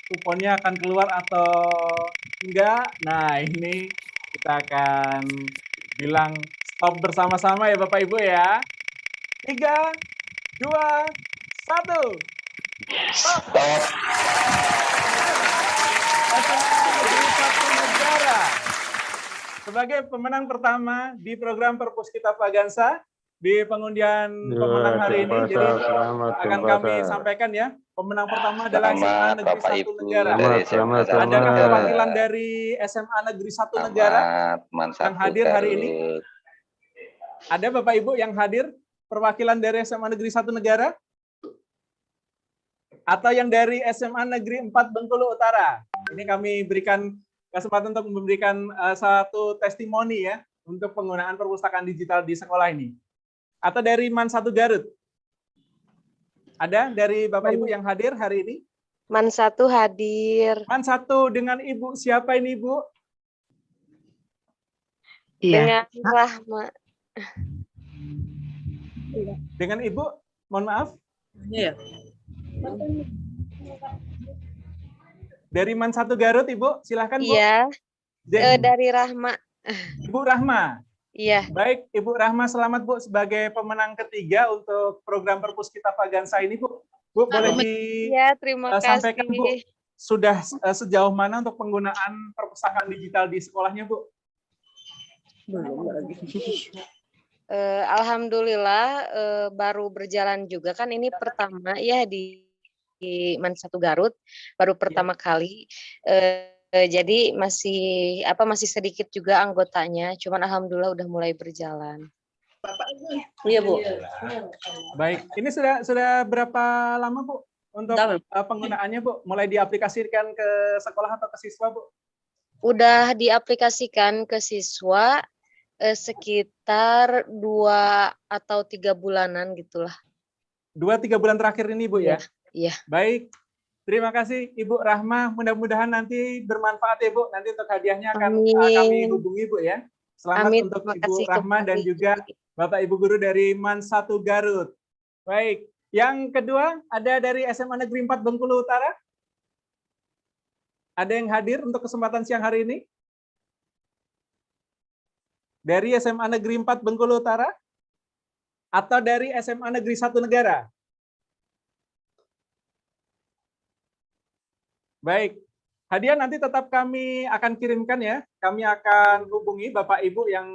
kuponnya akan keluar atau enggak. Nah, ini kita akan bilang stop bersama-sama ya Bapak Ibu ya. 3, 2, 1. Stop. Sebagai pemenang pertama di program Perpus Kita Fagansa di pengundian pemenang hari ini, jadi akan kami sampaikan ya, pemenang pertama adalah SMA Negeri 1 Negara. Adakah perwakilan dari SMA Negeri 1 Negara yang hadir hari ini? Ada Bapak Ibu yang hadir perwakilan dari SMA Negeri 1 Negara? Atau yang dari SMA Negeri 4 Bengkulu Utara? Ini kami berikan kesempatan untuk memberikan satu testimoni ya untuk penggunaan perpustakaan digital di sekolah ini. Atau dari MAN 1 Garut? Ada dari Bapak Ibu yang hadir hari ini? MAN 1 hadir. MAN 1 dengan Ibu siapa ini Ibu? Dengan Rahma. Dengan Ibu, mohon maaf. Iya. Dari MAN 1 Garut, Ibu, silahkan Bu. Iya, dari Rahma. Ibu Rahma. Iya. Baik, Ibu Rahma, selamat Bu sebagai pemenang ketiga untuk program Perpus Kita Fagansa ini, Bu. Bu, boleh terima disampaikan, kasih. Bu, sudah sejauh mana untuk penggunaan perpustakaan digital di sekolahnya, Bu? Alhamdulillah baru berjalan juga kan ini pertama ya di MAN 1 Garut baru pertama kali, jadi masih sedikit juga anggotanya, cuman alhamdulillah udah mulai berjalan. Iya Bu. Baik, ini sudah berapa lama Bu untuk penggunaannya Bu? Mulai diaplikasikan ke sekolah atau ke siswa Bu? Udah diaplikasikan ke siswa sekitar 2 atau 3 bulanan gitulah. 2-3 bulan terakhir ini Bu ya? Iya. Baik, terima kasih Ibu Rahma. Mudah-mudahan nanti bermanfaat ya Bu. Nanti untuk hadiahnya akan kami hubungi Bu ya. Selamat untuk Ibu Rahma dan juga Bapak Ibu Guru dari MAN 1 Garut. Baik, yang kedua ada dari SMA Negeri 4 Bengkulu Utara. Ada yang hadir untuk kesempatan siang hari ini? Dari SMA Negeri 4 Bengkulu Utara? Atau dari SMA Negeri 1 Negara? Baik, hadiah nanti tetap kami akan kirimkan ya. Kami akan hubungi Bapak Ibu yang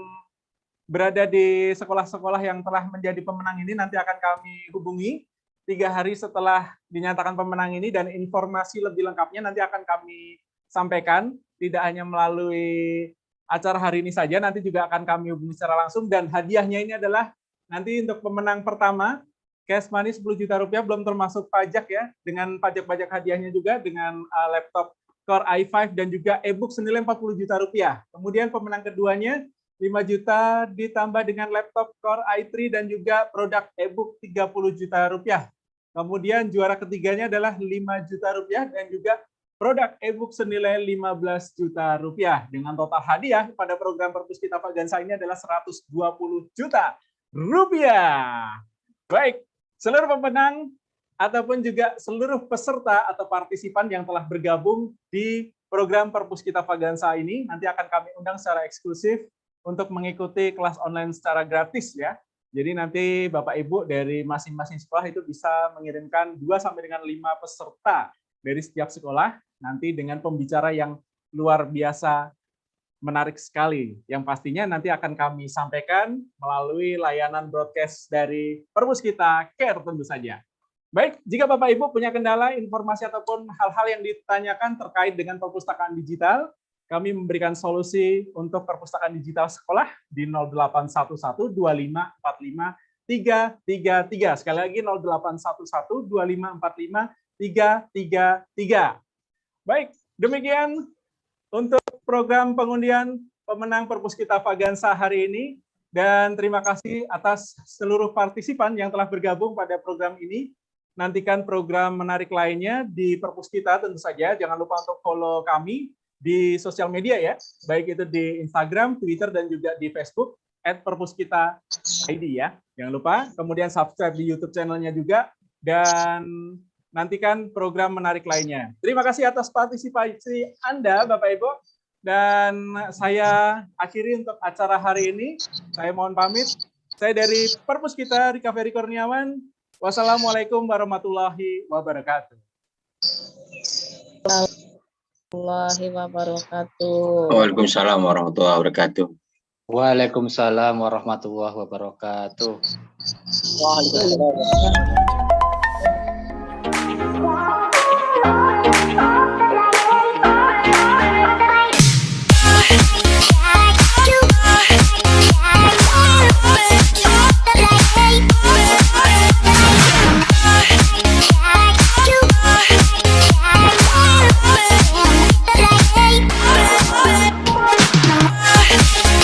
berada di sekolah-sekolah yang telah menjadi pemenang ini, nanti akan kami hubungi 3 hari setelah dinyatakan pemenang ini, dan informasi lebih lengkapnya nanti akan kami sampaikan, tidak hanya melalui acara hari ini saja, nanti juga akan kami hubungi secara langsung, dan hadiahnya ini adalah nanti untuk pemenang pertama, cash money 10 juta rupiah, belum termasuk pajak ya, dengan pajak-pajak hadiahnya juga, dengan laptop Core i5 dan juga e-book senilai 40 juta rupiah. Kemudian pemenang keduanya 5 juta ditambah dengan laptop Core i3 dan juga produk e-book 30 juta rupiah. Kemudian juara ketiganya adalah 5 juta rupiah dan juga produk e-book senilai 15 juta rupiah. Dengan total hadiah pada program Perpus Kita Fagansa ini adalah 120 juta rupiah. Baik, seluruh pemenang ataupun juga seluruh peserta atau partisipan yang telah bergabung di program Perpus Kita Fagansa ini nanti akan kami undang secara eksklusif untuk mengikuti kelas online secara gratis ya. Jadi nanti Bapak Ibu dari masing-masing sekolah itu bisa mengirimkan 2 sampai dengan 5 peserta dari setiap sekolah nanti dengan pembicara yang luar biasa menarik sekali. Yang pastinya nanti akan kami sampaikan melalui layanan broadcast dari Perpus Kita Care tentu saja. Baik, jika Bapak Ibu punya kendala, informasi ataupun hal-hal yang ditanyakan terkait dengan perpustakaan digital, kami memberikan solusi untuk perpustakaan digital sekolah di 0811-2545-333. Sekali lagi 0811-2545-333. Baik, demikian untuk program pengundian pemenang Perpus Kita Fagansa hari ini. Dan terima kasih atas seluruh partisipan yang telah bergabung pada program ini. Nantikan program menarik lainnya di Perpus Kita tentu saja. Jangan lupa untuk follow kami di sosial media ya, baik itu di Instagram, Twitter, dan juga di Facebook @perpuskita_id ya. Jangan lupa, kemudian subscribe di YouTube channelnya juga, dan nantikan program menarik lainnya. Terima kasih atas partisipasi Anda, Bapak Ibu, dan saya akhiri untuk acara hari ini. Saya mohon pamit. Saya dari Perpus Kita, Rika Ferry Kurniawan. Wassalamualaikum warahmatullahi wabarakatuh. Waalaikumsalam warahmatullahi wabarakatuh. Waalaikumsalam warahmatullahi wabarakatuh. Waalaikumsalam.